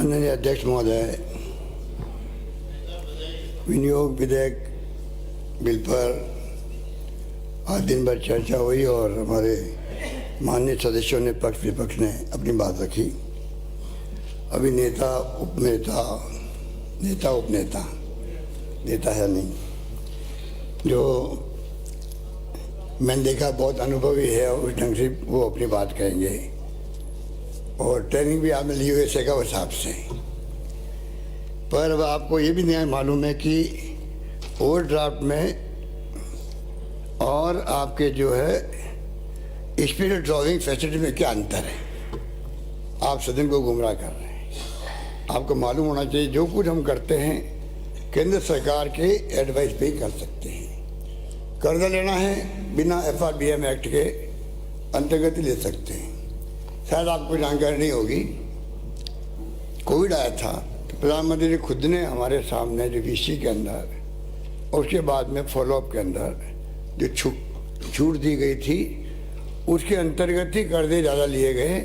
माननीय अध्यक्ष महोदय, विनियोग विधेयक बिल पर आज दिन भर चर्चा हुई और हमारे माननीय सदस्यों ने पक्ष विपक्ष ने अपनी बात रखी। अभी नेता उपनेता नेता है नहीं, जो मैंने देखा बहुत अनुभवी है और उस ढंग से वो अपनी बात कहेंगे और ट्रेनिंग भी आपने ली हुई है उस हिसाब से। पर अब आपको ये भी नहीं मालूम है कि ओवर ड्राफ्ट में और आपके जो है स्पेशल ड्राइविंग फैसिलिटी में क्या अंतर है। आप सदन को गुमराह कर रहे हैं। आपको मालूम होना चाहिए जो कुछ हम करते हैं केंद्र सरकार के एडवाइस पे ही कर सकते हैं। कर्जा लेना है बिना FRBM एक्ट के अंतर्गत ही ले सकते हैं। शायद आपको जानकारी नहीं होगी, कोविड आया था तो प्रधानमंत्री ने खुद ने हमारे सामने जो VC के अंदर और उसके बाद में फॉलोअप के अंदर जो छूट दी गई थी उसके अंतर्गत ही कर्जे ज़्यादा लिए गए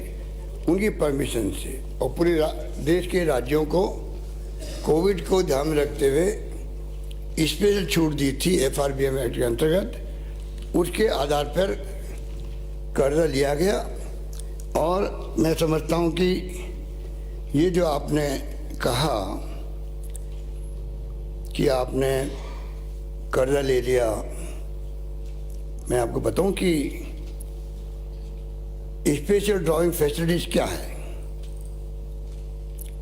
उनकी परमिशन से, और पूरे देश के राज्यों को कोविड को ध्यान में रखते हुए स्पेशल छूट दी थी FRBM एक्ट के अंतर्गत। उसके आधार पर कर्जा लिया गया और मैं समझता हूं कि ये जो आपने कहा कि आपने कर्जा ले लिया, मैं आपको बताऊं कि स्पेशल ड्राइविंग फैसिलिटीज क्या है।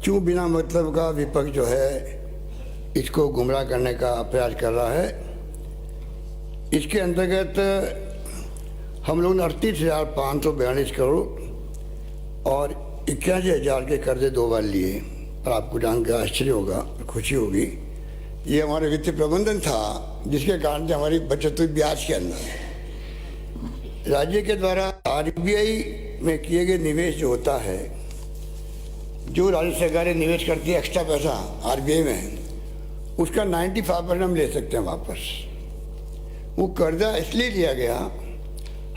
क्यों बिना मतलब का विपक्ष जो है इसको गुमराह करने का प्रयास कर रहा है। इसके अंतर्गत हम लोगों ने 38,542 करोड़ और 81,000 के कर्जे 2 बार लिए। और आपको जानकर आश्चर्य होगा, खुशी होगी, ये हमारे वित्तीय प्रबंधन था जिसके कारण से हमारी बचत हुई ब्याज के अंदर। राज्य के द्वारा RBI में किए गए निवेश जो होता है, जो राज्य सरकारें निवेश करती है एक्स्ट्रा पैसा RBI में, उसका 95% हम ले सकते हैं वापस। वो कर्जा इसलिए लिया गया,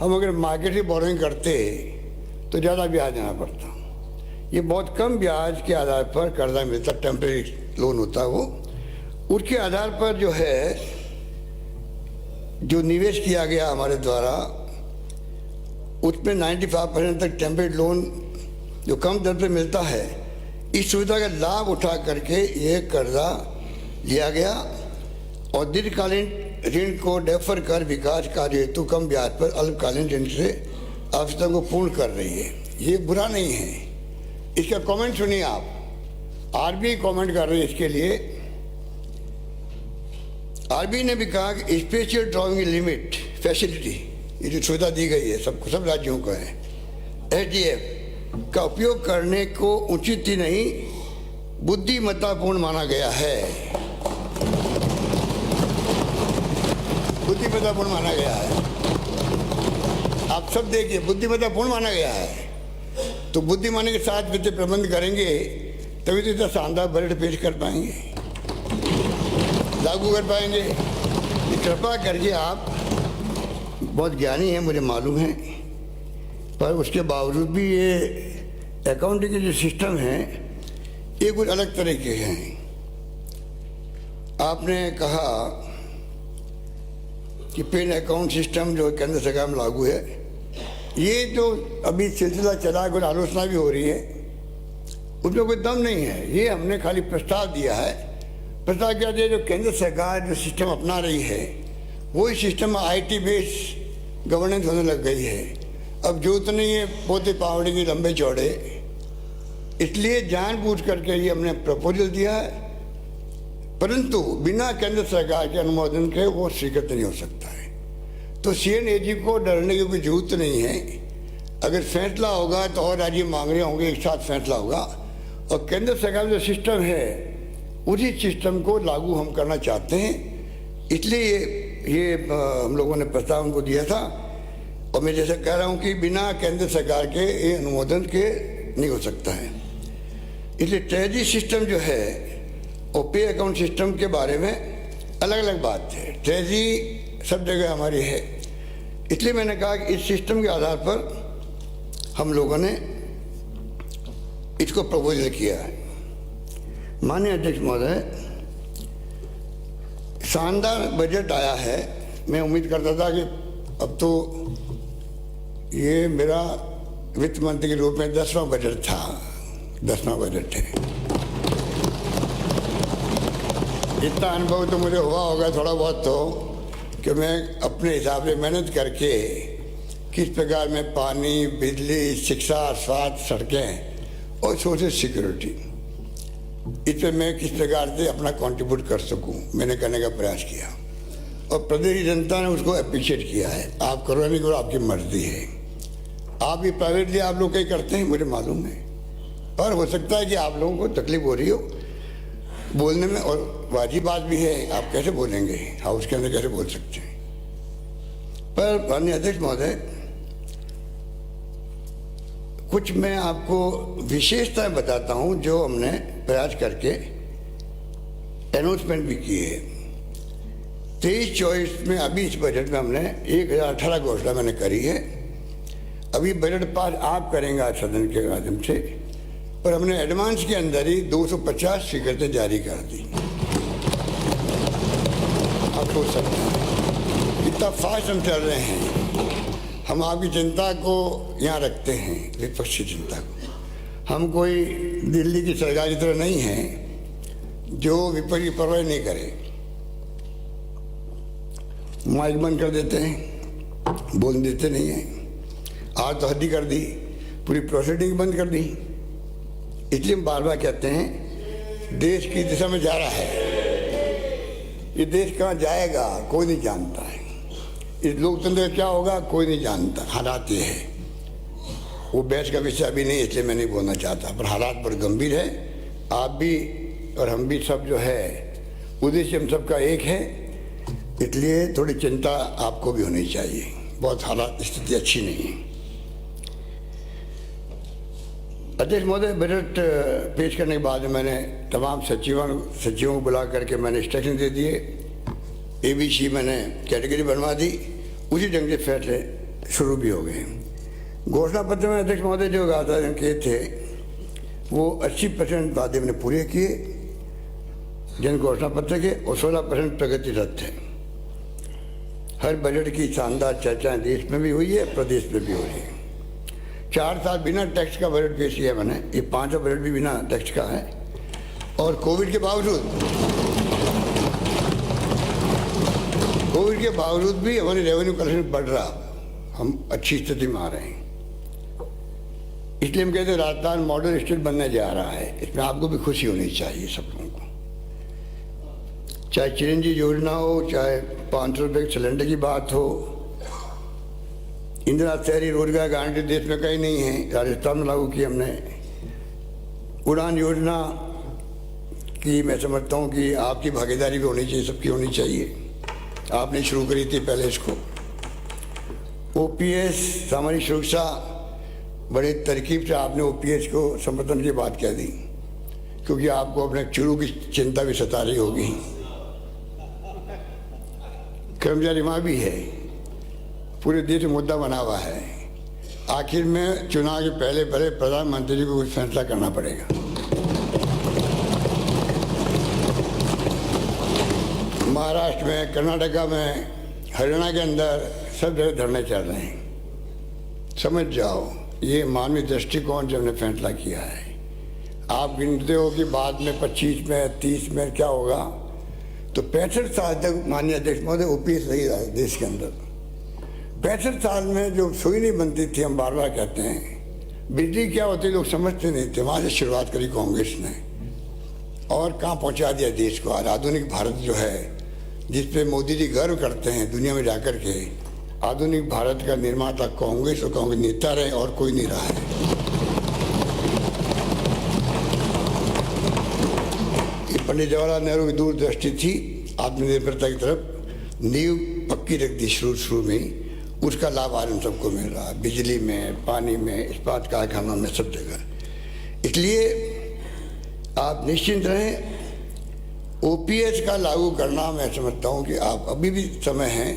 हम अगर मार्केट से बोरोइंग करते तो ज़्यादा ब्याज देना पड़ता। ये बहुत कम ब्याज के आधार पर कर्जा मिलता, टेम्परेरी लोन होता है वो। उसके आधार पर जो है जो निवेश किया गया हमारे द्वारा उसमें 95% तक टेम्परेरी लोन जो कम दर पर मिलता है, इस सुविधा का लाभ उठा करके ये कर्जा लिया गया और दीर्घकालीन ऋण को डेफर कर विकास कार्य हेतु कम ब्याज पर अल्पकालीन ऋण से आवश्यकता को पूर्ण कर रही है। ये बुरा नहीं है। इसका कमेंट सुनिए आप। RBI कमेंट कर रही है इसके लिए। RBI ने भी कहा कि स्पेशल ड्राइविंग लिमिट फैसिलिटी, ये जो सुविधा दी गई है सबको, सब राज्यों को है, SDF का उपयोग करने को उचित ही नहीं बुद्धिमत्तापूर्ण माना गया है। बुद्धिमत्तापूर्ण माना गया है। आप सब देखिए, बुद्धिमत्तापूर्ण माना गया है। तो बुद्धिमानी के साथ वित्तीय प्रबंध करेंगे तभी तो इतना शानदार बजट पेश कर पाएंगे, लागू कर पाएंगे। कृपा करके, आप बहुत ज्ञानी हैं मुझे मालूम है, पर उसके बावजूद भी ये अकाउंटिंग के जो सिस्टम हैं ये कुछ अलग तरह के हैं। आपने कहा कि पेन अकाउंट सिस्टम जो केंद्र सरकार में लागू है, ये जो अभी सिलसिला चला है, कुछ आलोचना भी हो रही है, उसमें कोई दम नहीं है। ये हमने खाली प्रस्ताव दिया है। प्रस्ताव क्या दिया, जो केंद्र सरकार जो सिस्टम अपना रही है वही सिस्टम IT बेस्ड गवर्नेंस होने लग गई है। अब जरूरत नहीं है पोते पावड़े की लंबे चौड़े, इसलिए जानबूझ करके ये हमने प्रपोजल दिया है, परंतु बिना केंद्र सरकार के अनुमोदन के वो स्वीकृत नहीं हो सकता है। तो CNAG को डरने की कोई जरूरत नहीं है। अगर फैसला होगा तो और राज्य मांग रहे होंगे, एक साथ फैसला होगा। और केंद्र सरकार जो सिस्टम है उसी सिस्टम को लागू हम करना चाहते हैं, इसलिए ये हम लोगों ने प्रस्ताव उनको दिया था। और मैं जैसे कह रहा हूँ कि बिना केंद्र सरकार के ये अनुमोदन के नहीं हो सकता है। इसलिए ट्रेजरी सिस्टम जो है और पे अकाउंट सिस्टम के बारे में अलग अलग बात है। ट्रेजरी सब जगह हमारी है, इसलिए मैंने कहा कि इस सिस्टम के आधार पर हम लोगों ने इसको प्रपोजल किया है। माननीय अध्यक्ष महोदय, शानदार बजट आया है। मैं उम्मीद करता था कि अब तो ये मेरा वित्त मंत्री के रूप में 10वां बजट था, 10वां बजट है। इतना अनुभव तो मुझे हुआ होगा थोड़ा बहुत तो, कि मैं अपने हिसाब से मेहनत करके किस प्रकार में पानी, बिजली, शिक्षा, स्वास्थ्य, सड़कें और सोशल सिक्योरिटी, इस पर मैं किस प्रकार से अपना कंट्रीब्यूट कर सकूं, मैंने करने का प्रयास किया और प्रदेश की जनता ने उसको अप्रिशिएट किया है। आप करो नहीं करो, आपकी मर्जी है। आप भी प्राइवेटली आप लोग कहीं करते हैं, मुझे मालूम है, पर हो सकता है कि आप लोगों को तकलीफ हो रही हो बोलने में, और वाजिब बात भी है। आप कैसे बोलेंगे, हाउस के अंदर कैसे बोल सकते हैं? पर माननीय अध्यक्ष महोदय, कुछ मैं आपको विशेषताएं बताता हूं जो हमने प्रयास करके अनाउंसमेंट भी की है। 23-24 में अभी इस बजट में हमने 1018 घोषणा मैंने करी है। अभी बजट पास आप करेंगे आज सदन के माध्यम से, पर हमने एडवांस के अंदर ही 250 स्वीकृति जारी कर दी। आप सोच सकते हैं कितना फास्ट हम चल रहे हैं। हम आपकी चिंता को यहाँ रखते हैं, विपक्षी चिंता को। हम कोई दिल्ली की सरकार की तरह नहीं है जो विपक्ष की परवाह नहीं करे। माइक बंद कर देते हैं, बोल देते नहीं हैं। आज तो हद्दी कर दी, पूरी प्रोसीडिंग बंद कर दी। इसलिए हम बार बार कहते हैं देश की दिशा में जा रहा है। ये देश कहाँ जाएगा कोई नहीं जानता है। इस लोकतंत्र क्या होगा कोई नहीं जानता। हालात ये है, वो बहस का विषय अभी नहीं, इसलिए मैं नहीं बोलना चाहता, पर हालात बड़े गंभीर है। आप भी और हम भी सब जो है, उद्देश्य हम सबका एक है, इसलिए थोड़ी चिंता आपको भी होनी चाहिए। बहुत हालात स्थिति अच्छी नहीं है। अध्यक्ष महोदय, बजट पेश करने के बाद मैंने तमाम सचिवों को बुला करके मैंने इंस्ट्रक्शन दे दिए। ABC मैंने कैटेगरी बनवा दी, उसी ढंग से फैसले शुरू भी हो गए। घोषणा पत्र में अध्यक्ष महोदय जो वादा किए थे वो 80% वादे मैंने पूरे किए जन घोषणा पत्र के, और 16% प्रगति रथ है। हर बजट की शानदार चर्चाएं देश में भी हुई है, प्रदेश में भी हो रही है। 4 साल बिना टैक्स का बजट पेश किया मैंने, ये 5वां बजट भी बिना टैक्स का है। और कोविड के बावजूद भी हमारी रेवेन्यू कलेक्शन बढ़ रहा, हम अच्छी स्थिति में आ रहे हैं। इसलिए हम कहते हैं राजस्थान मॉडल स्टेट बनने जा रहा है। इसमें आपको भी खुशी होनी चाहिए सब लोगों को। चाहे चिरंजीवी योजना हो, चाहे 500 रुपये सिलेंडर की बात हो, इंदिरा शहरी रोजगार गारंटी देश में कहीं नहीं है, राजस्थान में लागू की हमने। उड़ान योजना की मैं समझता हूँ कि आपकी भागीदारी भी होनी चाहिए, सबकी होनी चाहिए। आपने शुरू करी थी पहले इसको। OPS सामाजिक सुरक्षा, बड़े तरकीब से आपने OPS को समर्थन की बात कह दी, क्योंकि आपको अपने चुरू की चिंता भी सता रही होगी। कर्मचारी वहाँ भी है, पूरे देश में मुद्दा बना हुआ है। आखिर में चुनाव के पहले प्रधानमंत्री को कुछ फैसला करना पड़ेगा। महाराष्ट्र में, कर्नाटका में, हरियाणा के अंदर सब जगह धरने चल रहे हैं। समझ जाओ, ये मानवीय दृष्टिकोण जो हमने फैसला किया है। आप गिनते हो कि बाद में 25 में 30 में क्या होगा, तो 65 साल तक माननीय अध्यक्ष महोदय OPS रही रहा है देश के अंदर। 65 साल में जो सुई नहीं बनती थी, हम बार बार कहते हैं बिजली क्या होती लोग समझते नहीं थे। वहाँ से शुरुआत करी कांग्रेस ने और कहाँ पहुँचा दिया देश को। आज आधुनिक भारत जो है, जिसपे मोदी जी गर्व करते हैं दुनिया में जाकर के, आधुनिक भारत का निर्माता कांग्रेस और कांग्रेस नेता रहे और कोई नहीं रहा है। ये पंडित जवाहरलाल नेहरू की दूरदृष्टि थी, आत्मनिर्भरता की तरफ नींव पक्की रख दी शुरू में ही। उसका लाभ आज हम सबको मिल रहा है, बिजली में, पानी में, इस्पात कारखानों में, सब जगह। इसलिए आप निश्चिंत रहें। OPS का लागू करना मैं समझता हूँ कि आप अभी भी समय है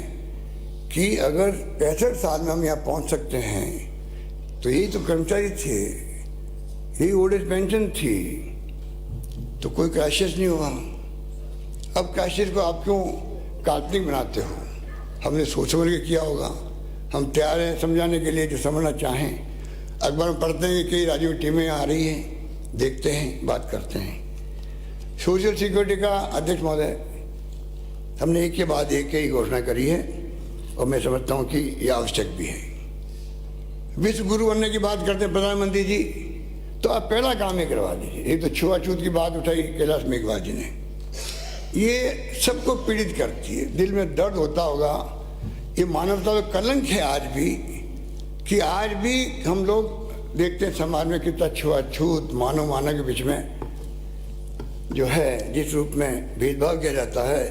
कि अगर 65 साल में हम यहाँ पहुँच सकते हैं तो यही तो कर्मचारी थे, यही ओल्ड एज पेंशन थी। तो कोई क्राइसिस नहीं हुआ। अब क्राइसिस को आप क्यों काल्पनिक बनाते हो? हमने सोच समझ के किया होगा। हम तैयार हैं समझाने के लिए, जो समझना चाहें। अखबार में पढ़ते हैं कि कई राज्यों की टीमें आ रही हैं, देखते हैं, बात करते हैं। सोशल सिक्योरिटी का अध्यक्ष महोदय, हमने एक के बाद एक ही घोषणा करी है और मैं समझता हूँ कि यह आवश्यक भी है। विश्व गुरु बनने की बात करते हैं प्रधानमंत्री जी, तो आप पहला काम ही करवा दीजिए। एक तो छुआछूत की बात उठाई कैलाश मेघवाल जी ने, ये सबको पीड़ित करती है, दिल में दर्द होता होगा। ये मानवता का कलंक है आज भी, कि आज भी हम लोग देखते हैं समाज में कितना छुआछूत, मानव मानव के बीच में जो है जिस रूप में भेदभाव किया जाता है,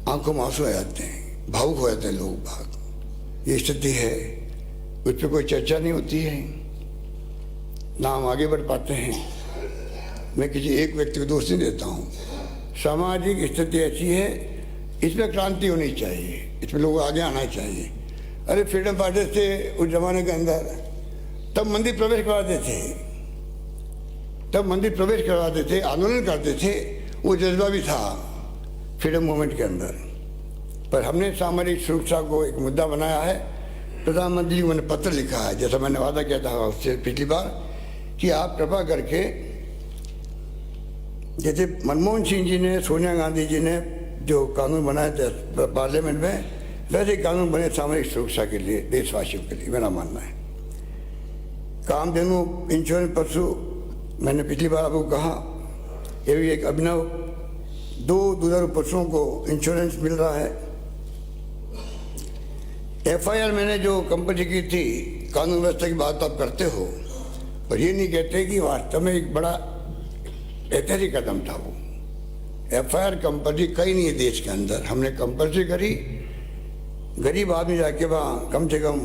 आंखों में आंसू आ जाते हैं, भावुक हो जाते हैं लोग बाग। ये स्थिति है, उस पर कोई चर्चा नहीं होती है, ना हम आगे बढ़ पाते हैं। मैं किसी एक व्यक्ति को दोष नहीं देता हूँ। सामाजिक स्थिति ऐसी है, इसमें क्रांति होनी चाहिए, इसमें लोग आगे आना चाहिए। अरे फ्रीडम फाइटर्स थे उस जमाने के अंदर, तब मंदिर प्रवेश करवाते थे, आंदोलन करते थे, वो जज्बा भी था फ्रीडम मूवमेंट के अंदर। पर हमने सामाजिक सुरक्षा को एक मुद्दा बनाया है। प्रधानमंत्री जी को मैंने पत्र लिखा है, जैसा मैंने वादा किया था उससे पिछली बार, कि आप कृपा करके, जैसे मनमोहन सिंह जी ने, सोनिया गांधी जी ने जो कानून बनाए थे पार्लियामेंट में, वैसे कानून बने सामाजिक सुरक्षा के लिए, देशवासियों के लिए। मेरा मानना है कामधेनु इंश्योरेंस पशु, मैंने पिछली बार आपको कहा, ये भी एक अभिनव 2 दुधारू पशुओं को इंश्योरेंस मिल रहा है। FIR मैंने जो कंपनी की थी, कानून व्यवस्था की बात आप करते हो, पर ये नहीं कहते कि वास्तव में एक बड़ा ऐतिहासिक कदम था वो। FIR कंपनी कहीं नहीं है देश के अंदर, हमने कंपल्सरी करी। गरीब आदमी जाके वहाँ कम से कम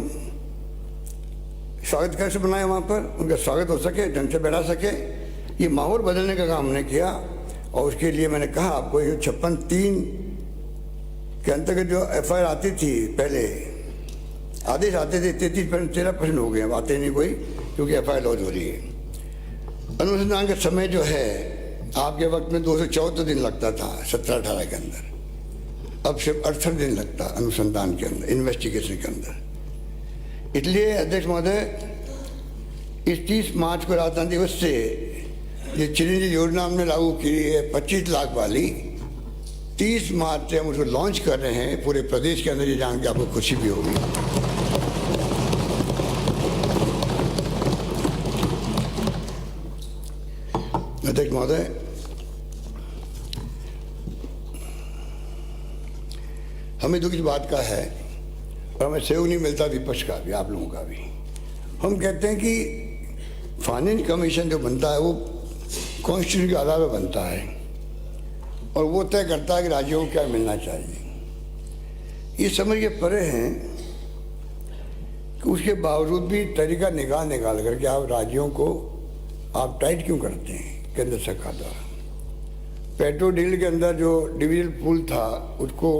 स्वागत कैसे बनाए, वहाँ पर उनका स्वागत हो सके, ढंग से बैठा सके, ये माहौल बदलने का काम हमने किया। और उसके लिए मैंने कहा आपको 56(3) के अंतर्गत जो FIR आती थी, पहले आदेश आते थे 33% हो गए, अब आते नहीं कोई, क्योंकि FIR लॉन्च हो रही है। अनुसंधान का समय जो है, आपके वक्त में 214 दिन लगता था 17-18 के अंदर, अब सिर्फ 68 दिन लगता अनुसंधान के अंदर, इन्वेस्टिगेशन के अंदर। इसलिए अध्यक्ष महोदय, इस 30 मार्च को राजधानी दिवस से ये चिरंजीवी योजना हमने लागू की है 25 लाख वाली, 30 मार्च से हम उसको लॉन्च कर रहे हैं पूरे प्रदेश के अंदर। ये जान के आपको खुशी भी होगी। अध्यक्ष महोदय, हमें दुख इस बात का है, और हमें सहयोग नहीं मिलता विपक्ष का भी, आप लोगों का भी। हम कहते हैं कि फाइनेंस कमीशन जो बनता है वो कॉन्स्टिट्यूशन के आधार पर बनता है, और वो तय करता है कि राज्यों को क्या मिलना चाहिए। ये समझ के परे हैं कि उसके बावजूद भी तरीका निकाल करके आप राज्यों को आप टाइट क्यों करते हैं केंद्र सरकार द्वारा। पेट्रोल डीजल के अंदर जो डिविजन पूल था, उसको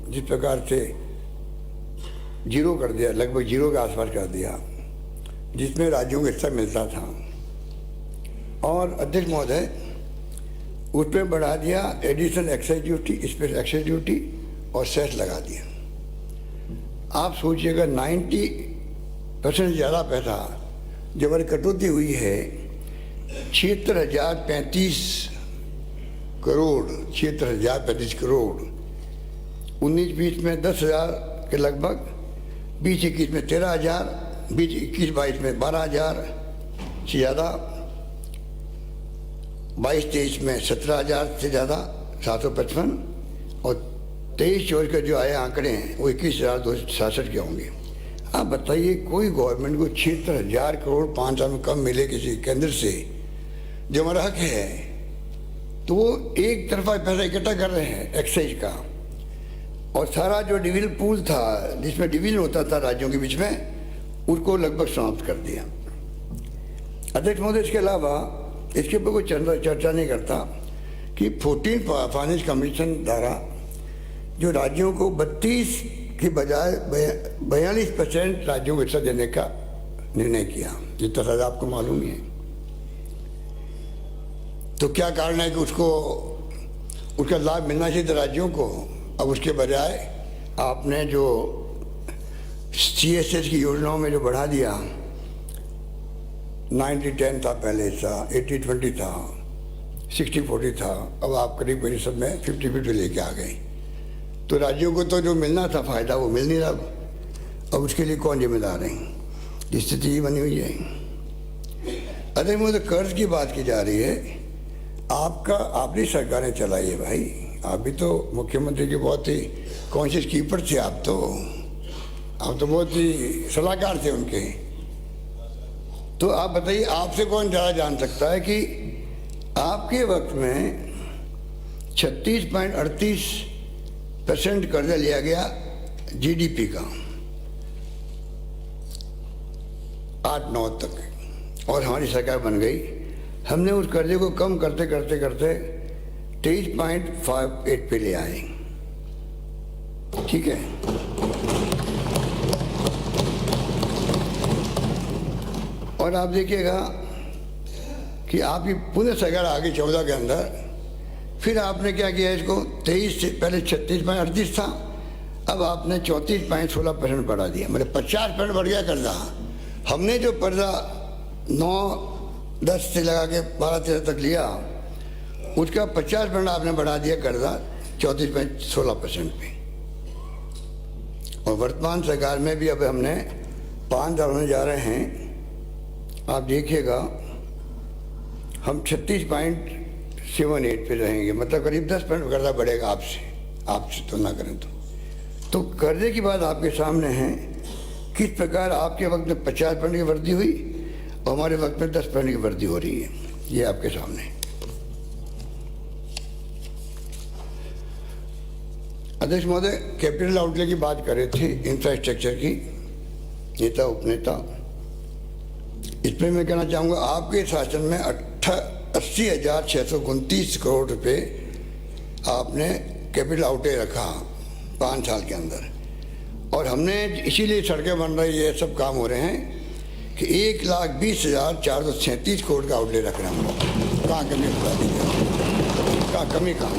जिस प्रकार से जीरो कर दिया, लगभग जीरो के आसपास कर दिया, जिसमें राज्यों को हिस्सा मिलता था। और अध्यक्ष महोदय, उसमें बढ़ा दिया additional excise duty, special excise duty और सेस लगा दिया। आप सोचिएगा 90% ज़्यादा पैसा जो हमारी कटौती हुई है, 76,035 करोड़, 76,035 करोड़, 19-20 में 10,000 के लगभग, 20-21 में 13,000, 20-21-22 में 12,000 से ज़्यादा, 22-23 में 17,000 से ज़्यादा 755, और 23-24 के जो आए आंकड़े हैं वो 21,267 के होंगे। आप बताइए, कोई गवर्नमेंट को 76,000 करोड़ 5 साल में कम मिले किसी केंद्र से, जो हमारा हक है, तो वो एक तरफा पैसा इकट्ठा कर रहे हैं एक्साइज का, और सारा जो डिविजन पूल था, जिसमें डिवीजन होता था राज्यों के बीच में, उसको लगभग समाप्त कर दिया। अध्यक्ष महोदय, इसके अलावा इसके ऊपर कोई चर्चा नहीं करता कि 14 फाइनेंस कमीशन द्वारा जो राज्यों को 32 की बजाय 42% राज्यों को हिस्सा देने का निर्णय किया, जितना शायद आपको मालूम ही है। तो क्या कारण है कि उसको उसका लाभ मिलना चाहिए था राज्यों को। अब उसके बजाय आपने जो CSS की योजनाओं में जो बढ़ा दिया, 90-10 था पहले, था 80-20 था, 60-40 था, अब आप करीब करीब सब में 50-50 लेके आ गए। तो राज्यों को तो जो मिलना था फायदा वो मिल नहीं रहा। अब उसके लिए कौन जिम्मेदार है? स्थिति बनी हुई है। अरे मुझे कर्ज की बात की जा रही है, आपकी सरकारें चलाई है भाई। आप भी तो मुख्यमंत्री के बहुत ही कॉन्शियस कीपर थे। आप तो बहुत ही सलाहकार थे उनके। तो आप बताइए, आपसे कौन ज़्यादा जान सकता है कि आपके वक्त में 36.38% कर्जा लिया गया GDP का 8-9 तक, और हमारी सरकार बन गई। हमने उस कर्जे को कम करते करते करते 23.58 पे ले आए। ठीक है, और आप देखिएगा कि आपकी पुनः सरकार आ गई 14 के अंदर। फिर आपने क्या किया, इसको 23 से पहले 36.38 था, अब आपने 34.16% बढ़ा दिया, मतलब 50% बढ़ गया कर्जा। हमने जो कर्जा 9-10 से लगा के 12-13 तक लिया, उसका 50% आपने बढ़ा दिया कर्जा 34.16% पे। और वर्तमान सरकार में भी अब हमने 5 होने जा रहे हैं। आप देखिएगा हम 36.78 पे रहेंगे, मतलब करीब 10% कर्जा बढ़ेगा आपसे तुलना करें तो कर्जे की बात आपके सामने है। किस प्रकार आपके वक्त में 50% की वृद्धि हुई और हमारे वक्त में 10% की वृद्धि हो रही है, ये आपके सामने। अध्यक्ष महोदय, कैपिटल आउटले की बात कर रहे थे, इंफ्रास्ट्रक्चर की, नेता उपनेता। इसमें मैं कहना चाहूँगा, आपके शासन में 80,629 करोड़ रुपए आपने कैपिटल आउटले रखा 5 साल के अंदर। और हमने इसीलिए सड़कें बन रही, ये सब काम हो रहे हैं कि 1,20,437 करोड़ का आउटले रख रहे हैं हम लोग। कहाँ कमी बता दीजिए, कहाँ कमी कहाँ?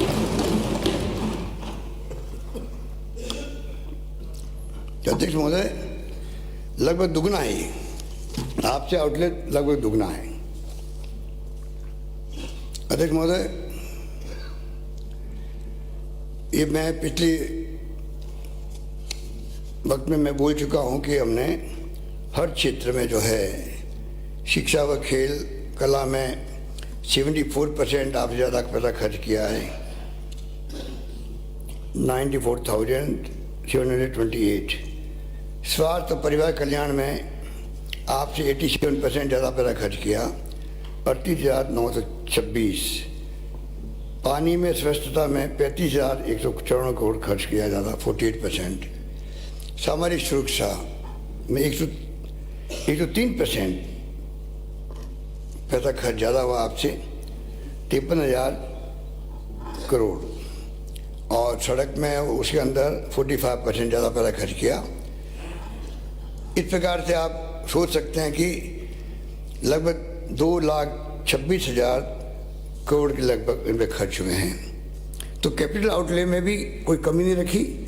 अध्यक्ष महोदय, लगभग दुगना है ये, आपसे आउटलेट लगभग दुगना है। अध्यक्ष महोदय, ये मैं पिछले वक्त में मैं बोल चुका हूं कि हमने हर क्षेत्र में जो है, शिक्षा व खेल कला में 74% आपसे ज़्यादा पैसा खर्च किया है, 94,728। स्वास्थ्य और परिवार कल्याण में आपसे 87% ज़्यादा पैसा खर्च किया, 38,926। पानी में स्वच्छता में 35,194 करोड़ खर्च किया ज़्यादा, 48%। सामाजिक सुरक्षा में 103% पैसा खर्च ज़्यादा हुआ आपसे, 53,000 करोड़। और सड़क में उसके अंदर 45% ज़्यादा पैसा खर्च किया। इस प्रकार से आप सोच सकते हैं कि लगभग 2,26,000 करोड़ के लगभग इनमें खर्च हुए हैं। तो कैपिटल आउटले में भी कोई कमी नहीं रखी,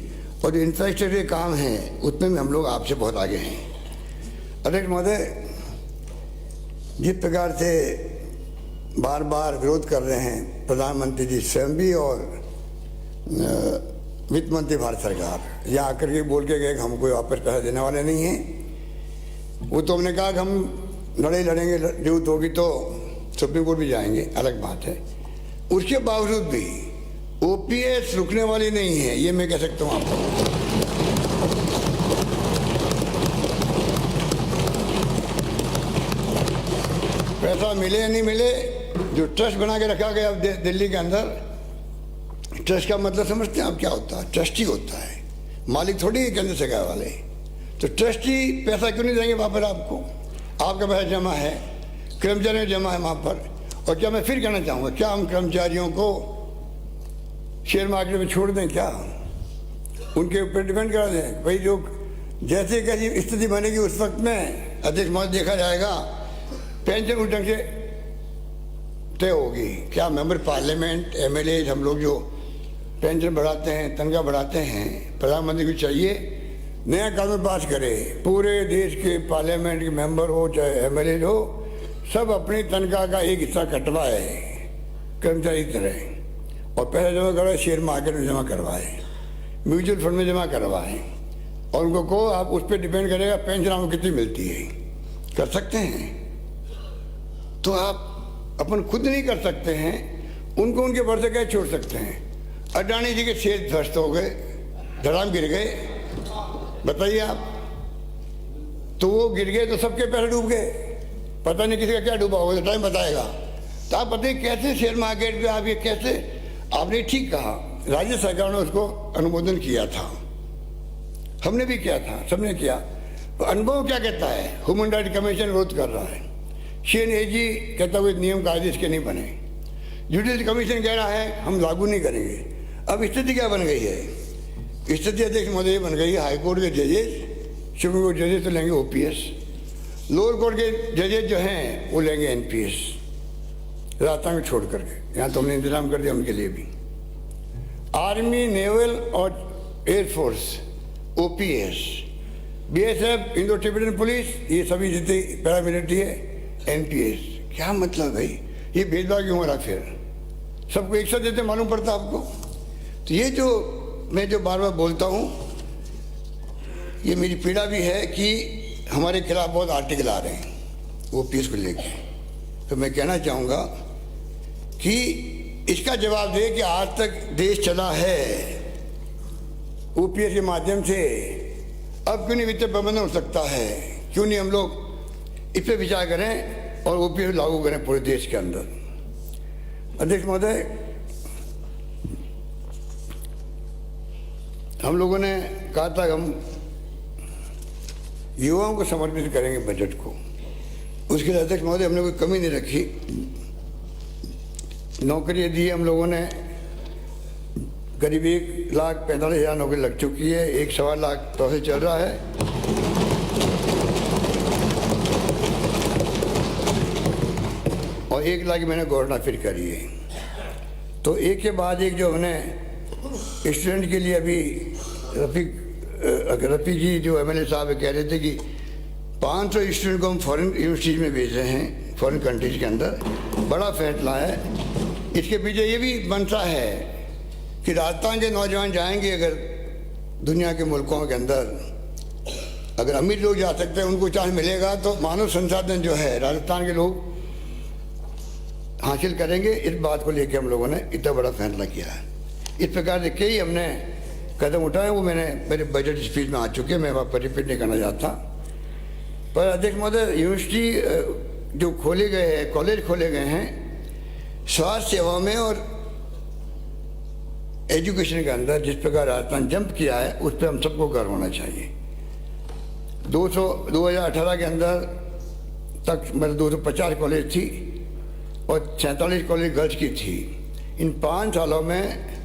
और जो इंफ्रास्ट्रक्चर के काम हैं उसमें भी हम लोग आपसे बहुत आगे हैं। अध्यक्ष महोदय, जिस प्रकार से बार बार विरोध कर रहे हैं प्रधानमंत्री जी स्वयं भी और वित्त मंत्री भारत सरकार, यहाँ आकर के बोल के गए कि हम कोई वापस पैसा देने वाले नहीं हैं। वो तो हमने कहा कि हम लड़ेंगे, जरूरत होगी तो सुप्रीम कोर्ट भी जाएंगे, अलग बात है। उसके बावजूद भी OPS रुकने वाली नहीं है, ये मैं कह सकता हूँ आपको। पैसा मिले या नहीं मिले, जो ट्रस्ट बना के रखा गया दिल्ली के अंदर, ट्रस्ट का मतलब समझते हैं आप क्या होता है? ट्रस्टी होता है, मालिक थोड़ी है केंद्र सरकार वाले। तो ट्रस्टी पैसा क्यों नहीं देंगे वापस आपको? आपका पैसा जमा है, कर्मचारियों जमा है वहाँ पर। और क्या मैं फिर कहना चाहूँगा, क्या हम कर्मचारियों को शेयर मार्केट में छोड़ दें? क्या उनके ऊपर डिपेंड करा दें? भाई जो जैसे कैसी स्थिति बनेगी उस वक्त में अध्यक्ष महोदय देखा जाएगा, पेंशन उस ढंग से तय होगी। क्या मेंबर पार्लियामेंट, एमएलए, हम लोग जो पेंशन बढ़ाते हैं, तनख्वाह बढ़ाते हैं, प्रधानमंत्री को चाहिए नया कानून पास करे, पूरे देश के पार्लियामेंट के मेंबर हो चाहे एमएलए हो, सब अपनी तनख्वाह का एक हिस्सा कटवाए कर्मचारी की तरह, और पैसा जमा करवाए, शेयर मार्केट में जमा करवाए, म्यूचुअल फंड में जमा करवाए, और उनको कहो आप उस पर डिपेंड करेगा पेंशन आपको कितनी मिलती है। कर सकते हैं? तो आप अपन खुद नहीं कर सकते हैं, उनको उनके भरोसे कैसे छोड़ सकते हैं? अडानी जी के शेयर ध्वस्त हो गए, धड़ाम गिर गए, बताइए आप। तो वो गिर गए तो सबके पैसे डूब गए, पता नहीं किसी का क्या डूबा होगा, तो टाइम बताएगा। तो आप बताइए कैसे शेयर मार्केट पे आप ये कैसे, आपने ठीक कहा, राज्य सरकार ने उसको अनुमोदन किया था, हमने भी किया था, सबने किया। तो अनुभव क्या कहता है? ह्यूमन राइट कमीशन विरोध कर रहा है, CNAG कहता हुए नियम कायदे इसके नहीं बने, जुडिशल कमीशन कह रहा है हम लागू नहीं करेंगे। अब स्थिति क्या बन गई है? स्थिति अध्यक्ष महोदय बन गई है, हाईकोर्ट के जजेस, सुप्रीम कोर्ट जजेस तो लेंगे OPS, लोअर कोर्ट के जजेस जो हैं वो लेंगे NPS, राजस्थान को छोड़ करके। यहाँ तो हमने इंतजाम कर दिया उनके लिए भी। आर्मी, नेवल और air force OPS, BSF, Indo Tibetan police, ये सभी जितने पैरामिलिट्री है NPS। क्या मतलब भाई, ये भेदभाव क्यों हो रहा? फिर सबको एक साथ देते मालूम पड़ता आपको? तो ये जो मैं जो बार बार बोलता हूँ, ये मेरी पीड़ा भी है कि हमारे खिलाफ बहुत आर्टिकल आ रहे हैं OPS को लेके। तो मैं कहना चाहूँगा कि इसका जवाब दे कि आज तक देश चला है OPS के माध्यम से, अब क्यों नहीं वित्तीय प्रबंधन हो सकता है? क्यों नहीं हम लोग इस पर विचार करें और OPS लागू करें पूरे देश के अंदर? अध्यक्ष महोदय, हम लोगों ने कहा था हम युवाओं को समर्पित करेंगे बजट को, उसके लिए अध्यक्ष महोदय हमने कोई कमी नहीं रखी। नौकरी दी हम लोगों ने, करीब 1,45,000 नौकरी लग चुकी है, 1.25 लाख प्रोसेस चल रहा है। और 1 लाख की मैंने घोषणा फिर करी है। तो एक के बाद एक जो हमने स्टूडेंट के लिए अभी रफ़ी जी जो MLA साहब कह रहे थे कि 500 स्टूडेंट को हम फॉरेन यूनिवर्सिटीज़ में भेज रहे हैं, फॉरेन कंट्रीज के अंदर, बड़ा फैसला है। इसके पीछे ये भी मंशा है कि राजस्थान के नौजवान जाएंगे अगर दुनिया के मुल्कों के अंदर, अगर अमीर लोग जा सकते हैं, उनको चांस मिलेगा, तो मानव संसाधन जो है राजस्थान के लोग हासिल करेंगे। इस बात को लेकर हम लोगों ने इतना बड़ा फैसला किया है। इस प्रकार से कई हमने कदम उठाए, वो मैंने मेरे बजट स्पीच में आ चुके हैं, मैं वहाँ पर रिपीट नहीं करना चाहता। पर अध्यक्ष महोदय, यूनिवर्सिटी जो खोले गए हैं, कॉलेज खोले गए हैं स्वास्थ्य सेवा में और एजुकेशन के अंदर, जिस प्रकार राजस्थान जंप किया है उस पर हम सबको गर्व होना चाहिए। 2018 के अंदर तक मतलब 250 कॉलेज थी और 47 कॉलेज गर्ल्स की थी। इन 5 सालों में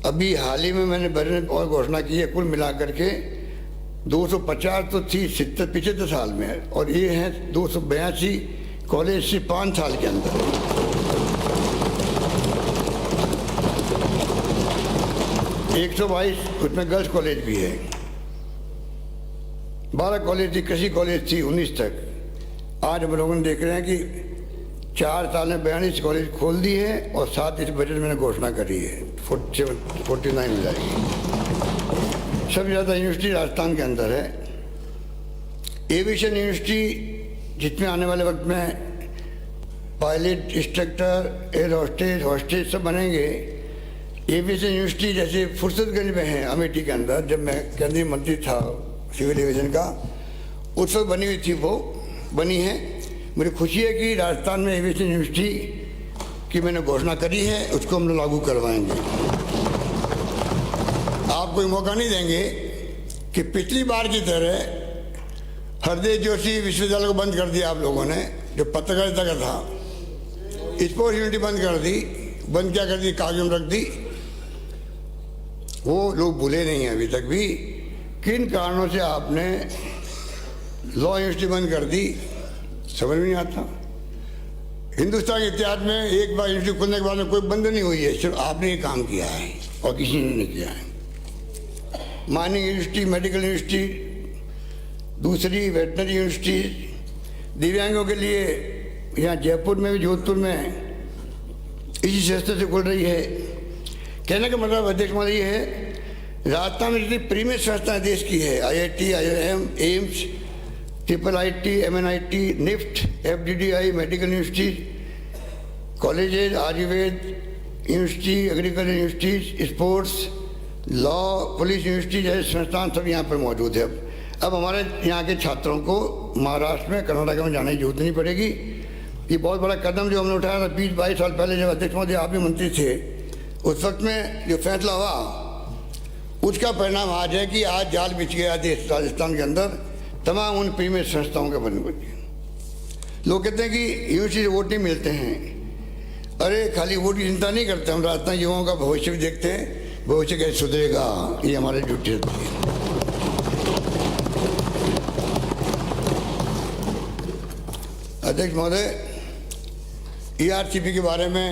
अभी हाल ही में मैंने बजट में और घोषणा की है, कुल मिलाकर के 250 तो थी 75 साल में, और ये हैं 282 कॉलेज से 5 साल के अंदर। एक 122 उसमें गर्ल्स कॉलेज भी है, 12 कॉलेज थी, कृषि कॉलेज थी 19 तक। आज हम लोगों ने देख रहे हैं कि 4 साल में 42 कॉलेज खोल दी है, और साथ इस बजट में मैंने घोषणा करी है 49 हो जाएगी। सबसे ज़्यादा यूनिवर्सिटी राजस्थान के अंदर है। एविएशन यूनिवर्सिटी जिसमें आने वाले वक्त में pilot, instructor, air hostess, hostage सब बनेंगे। एविएशन यूनिवर्सिटी जैसे फुर्सतगंज में है अमेठी के अंदर, जब मैं केंद्रीय मंत्री था सिविल एविएशन का, उस वक्त बनी हुई थी, वो बनी है। मुझे खुशी है कि राजस्थान में एविएशन यूनिवर्सिटी की मैंने घोषणा करी है, उसको हम लोग लागू करवाएंगे। आप कोई मौका नहीं देंगे कि पिछली बार की तरह हरदेव जोशी विश्वविद्यालय को बंद कर दिया आप लोगों ने, जो पत्रकारिता का था। स्पोर्ट्स यूनिटी बंद कर दी, बंद क्या कर दी, कागज में रख दी। वो लोग भूले नहीं हैं अभी तक भी किन कारणों से आपने लॉ यूनिवर्सिटी बंद कर दी, समझ में नहीं आता। हिंदुस्तान के इतिहास में एक बार यूनिवर्सिटी खुलने के बाद में कोई बंद नहीं हुई है, सिर्फ आपने ये काम किया है और किसी ने नहीं किया है। माइनिंग यूनिवर्सिटी, मेडिकल यूनिवर्सिटी, दूसरी वेटनरी यूनिवर्सिटी, दिव्यांगों के लिए यहाँ जयपुर में भी, जोधपुर में इसी संस्था से खुल रही है। कहने का मतलब अध्यक्ष महोदय ये है, राजस्थान में जितनी प्रीमियर संस्थाएं देश की है, IIT, IIM, AIIMS, IIIT, MNIT, NIFT, FDDI, medical university, colleges, Ayurveda university, agriculture universities, sports, law, police university जैसे संस्थान सब यहाँ पर मौजूद है। अब हमारे यहाँ के छात्रों को महाराष्ट्र में, कर्नाटक में जाने की जरूरत नहीं पड़ेगी। ये बहुत बड़ा कदम जो हमने उठाया था 20-22 साल पहले, जब अध्यक्ष महोदय आप भी मंत्री थे, उस वक्त में जो फैसला हुआ उसका परिणाम आज है कि आज जाल बिछ गया देश राजस्थान के अंदर तमाम उन प्रीमियर संस्थाओं के बनने पर। लोग कहते हैं कि यूनिवर्सिटी वोट नहीं मिलते हैं। अरे खाली वोट की चिंता नहीं करते, हम राजस्थान युवाओं का भविष्य भी देखते हैं, भविष्य कैसे सुधरेगा, ये हमारी ड्यूटी रहती है। अध्यक्ष महोदय, ERCP के बारे में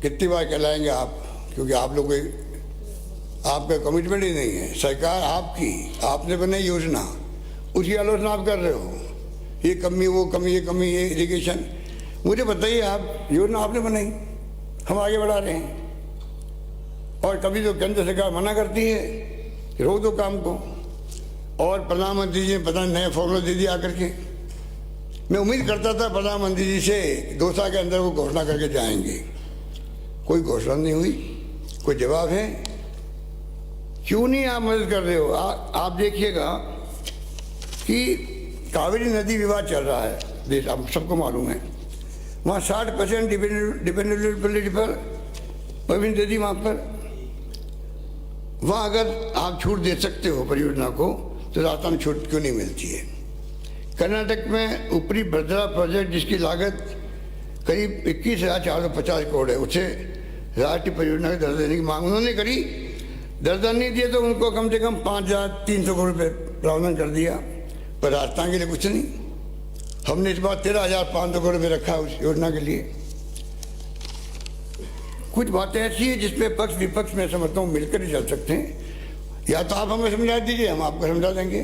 कितनी बार कहलाएंगे आप, क्योंकि आप लोग आपका कमिटमेंट ही नहीं है। सरकार आपकी, आपने बनाई योजना, उसकी आलोचना आप कर रहे हो, ये कमी, वो कमी, ये कमी, ये इरिगेशन। मुझे बताइए, आप योजना आपने बनाई, हम आगे बढ़ा रहे हैं, और कभी तो केंद्र सरकार मना करती है, रोक दो काम को, और प्रधानमंत्री जी ने पता नहीं नया फॉर्मूला दे दिया आकर के। मैं उम्मीद करता था प्रधानमंत्री जी से 2 साल के अंदर वो घोषणा करके जाएंगे, कोई घोषणा नहीं हुई, कोई जवाब है? क्यों नहीं आप मदद कर रहे हो? आप देखिएगा कि कावेरी नदी विवाद चल रहा है देश, आप सबको मालूम है। वहाँ 60% डिपेंडेबिलिटी पर परवीन दीदी वहाँ पर, वहाँ अगर आप छूट दे सकते हो परियोजना को, तो राजस्थान में छूट क्यों नहीं मिलती है? कर्नाटक में ऊपरी भद्रा प्रोजेक्ट जिसकी लागत करीब 21,450 करोड़ है, उसे राष्ट्रीय परियोजना का दर्जा देने की मांग उन्होंने करी। दर्जा नहीं दिया तो उनको कम से कम 5,300 करोड़ रुपये प्रावधान कर दिया, पर राजस्थान के लिए कुछ नहीं। हमने इस बार 13,500 करोड़ रुपये रखा उस योजना के लिए। कुछ बातें ऐसी है जिसमें पक्ष विपक्ष में समझता हूँ मिलकर ही चल सकते हैं, या तो आप हमें समझा दीजिए, हम आपको समझा देंगे,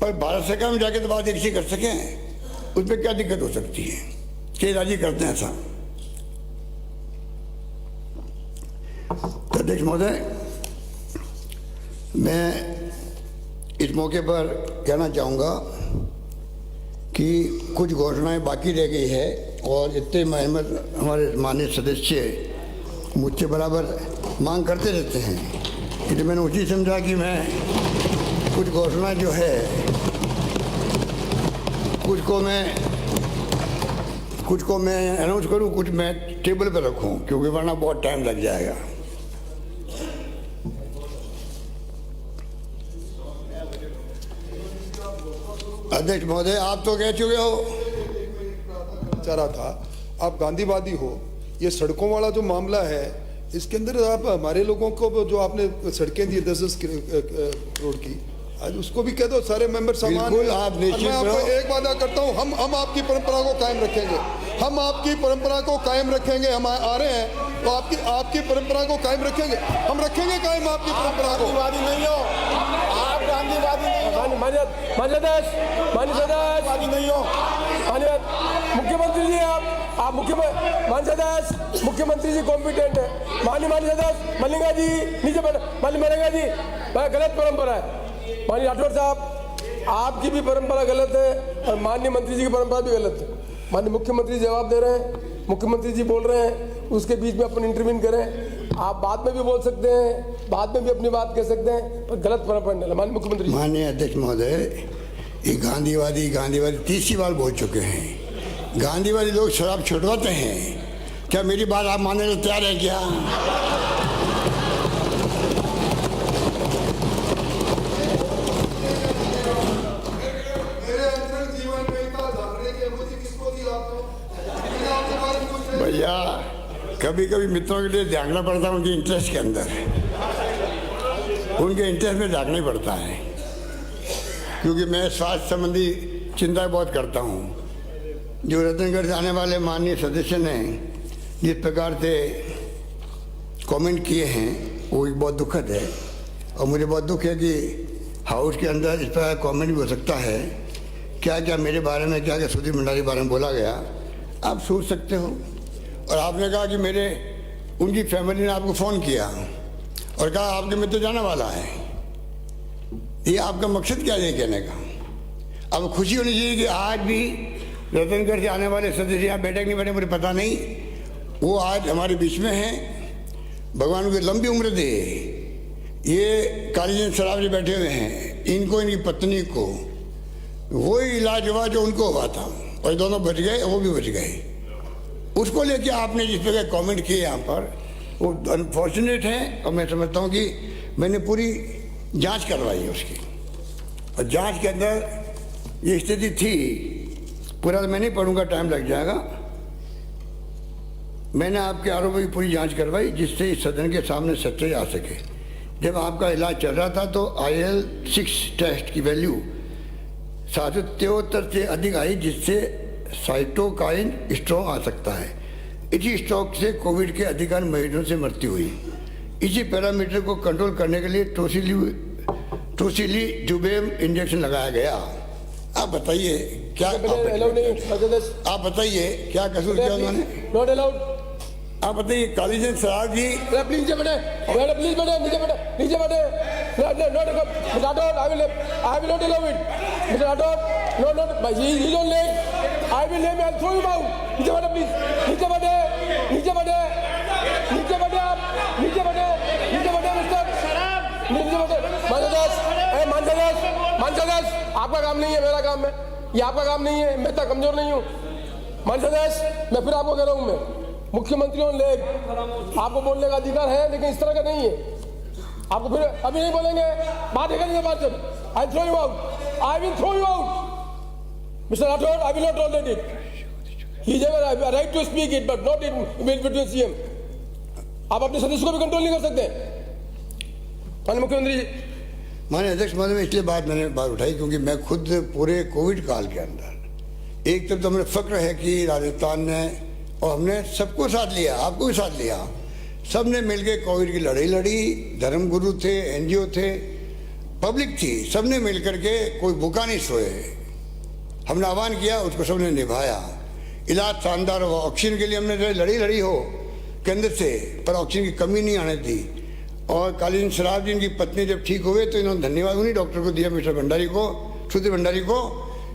पर भारत सरकार में जाके तो बात एक ही कर सकें, उसमें क्या दिक्कत हो सकती है? कि राजी करते हैं ऐसा? अध्यक्ष महोदय, मैं इस मौके पर कहना चाहूँगा कि कुछ घोषणाएं बाकी रह गई है, और इतने मेहनत हमारे माननीय सदस्य मुझसे बराबर मांग करते रहते हैं, इसलिए मैंने उसी समझा कि मैं कुछ घोषणा जो है कुछ को मैं अनाउंस करूं, कुछ मैं टेबल पर रखूं, क्योंकि वरना बहुत टाइम लग जाएगा। अध्यक्ष महोदय, आप तो कह चुके हो, चाह रहा था, आप गांधीवादी हो, ये सड़कों वाला जो मामला है इसके अंदर आप हमारे लोगों को जो आपने सड़कें दी 10-10 करोड़ की, आज उसको भी कह दो सारे मेंबर सामान। आप निश्चित मैं आपको एक वादा करता हूँ, हम आपकी परंपरा को कायम रखेंगे, हम आपकी परंपरा को कायम रखेंगे। हम आ रहे हैं तो आपकी परंपरा को कायम रखेंगे, हम रखेंगे कायम आपकी परंपरा को। गांधीवादी नहीं हो आप, गांधीवादी नहीं हो, मान्य सदस्य नहीं हो, मुख्यमंत्री जी आप मुख्यमंत्री जी कॉम्पिटेंट है। माननीय सदस्य मलिंगा जी नीचे बैठ, मलिंगा जी गलत परंपरा है। माननीय राठौर साहब, आपकी भी परंपरा गलत है और माननीय मंत्री जी की परंपरा भी गलत है। माननीय मुख्यमंत्री जवाब दे रहे हैं, मुख्यमंत्री जी बोल रहे हैं, उसके बीच में अपन इंटरवीन करें। आप बाद में भी बोल सकते हैं, बाद में भी अपनी बात कह सकते हैं, पर गलत परंपरा नहीं। माननीय मुख्यमंत्री। माननीय अध्यक्ष महोदय, ये गांधीवादी 30 बार बोल चुके हैं। गांधीवादी लोग शराब छुड़वाते हैं, क्या मेरी बात आप मानने को तैयार है क्या? भैया, कभी कभी मित्रों के लिए जागना पड़ता है, उनके इंटरेस्ट के अंदर, उनके इंटरेस्ट में जागना ही पड़ता है, क्योंकि मैं स्वास्थ्य संबंधी चिंता बहुत करता हूँ। जो रतनगढ़ से आने वाले माननीय सदस्य ने जिस प्रकार से कमेंट किए हैं वो एक बहुत दुखद है। और मुझे बहुत दुख है कि हाउस के अंदर इस प्रकार कमेंट भी हो सकता है। क्या क्या मेरे बारे में, क्या क्या सुधीर भंडारी के बारे में बोला गया, आप सोच सकते हो। और आपने कहा कि उनकी फैमिली ने आपको फ़ोन किया और कहा आपके मित्र जाने वाला है। ये आपका मकसद क्या है कहने का? अब खुशी होनी चाहिए कि आज भी रतनगढ़ से आने वाले सदस्य यहाँ बैठे नहीं बैठे मुझे पता नहीं, वो आज हमारे बीच में हैं। भगवान उनको लंबी उम्र दे। ये कालीचंद सराफ जी बैठे हुए हैं, इनको, इनकी पत्नी को वही इलाज हुआ जो उनको हुआ था और दोनों बच गए, वो भी बच गए। उसको लेके आपने जिस प्रकार कमेंट किए यहाँ पर वो अनफॉर्चुनेट है। और मैं समझता हूँ कि मैंने पूरी जांच करवाई है उसकी, और जांच के अंदर ये स्थिति थी। पूरा मैं नहीं पढ़ूंगा, टाइम लग जाएगा। मैंने आपके आरोपों की पूरी जांच करवाई जिससे इस सदन के सामने सच्चाई आ सके। जब आपका इलाज चल रहा था तो IL-6 टेस्ट की वैल्यू 773 से अधिक आई, जिससे साइटोकाइन स्ट्रोक आ सकता है। इसी स्ट्रोक से कोविड के अधिकांश मरीजों से मृत्यु हुई। इसी पैरामीटर को कंट्रोल करने के लिए टोसिलीजुमेब इंजेक्शन लगाया गया। आप बताइए क्या, आप बताइए क्या कसूर किया उन्होंने? Not allowed. आप बताइए कालीचंद सराफ जी, प्लीज नीचे बैठे, प्लीज बैठे, नीचे बैठे, नीचे बैठे। Mr. Rathod, I will not allow it. Mr. Rathod, no, he's on leg. I will name, I'll throw him out. नीचे बैठे, please. नीचे बैठे, नीचे बैठे, नीचे बैठे आप, नीचे बैठे, नीचे बैठे मिस्टर, नीचे बैठे। मानसदास, आपका काम नहीं है, मेरा काम है। ये आपका काम नहीं है, मैं इतना कमजोर नहीं हूँ। मानसदास, मैं फिर आपको कह रहा हूँ, मैं मुख्यमंत्री ऑन लेग, आपको बोलने का अधिकार है, लेकिन इस तरह का नहीं है। आपको फिर अभी नहीं बोलेंगे, बात है बात से। I throw you out, I will throw you out. Mister Rathore, I will not tolerate it. He has a right to speak it, but not in between CM. आप अपने सदस्य को भी कंट्रोल नहीं कर सकते। माननीय मुख्यमंत्री जी, माननीय अध्यक्ष महोदय, में इसलिए मैंने बात उठाई क्योंकि मैं खुद पूरे कोविड काल के अंदर एक तरफ तो हमें फक्र है कि राजस्थान ने और हमने सबको साथ लिया, आपको भी साथ लिया, सब ने मिलकर कोविड की लड़ाई लड़ी। धर्मगुरु थे, NGO थे, पब्लिक थी, सब ने मिलकर के, कोई भूखा नहीं सोए। हमने आह्वान किया, उसको सबने निभाया। इलाज शानदार हुआ। ऑक्सीजन के लिए हमने लड़ी हो केंद्र से, पर ऑक्सीजन की कमी नहीं आने दी। और कालीचंद सराफ जी, इनकी पत्नी जब ठीक हुए तो इन्होंने धन्यवाद उन्हीं डॉक्टर को दिया, मिस्टर भंडारी को, सुधीर भंडारी को,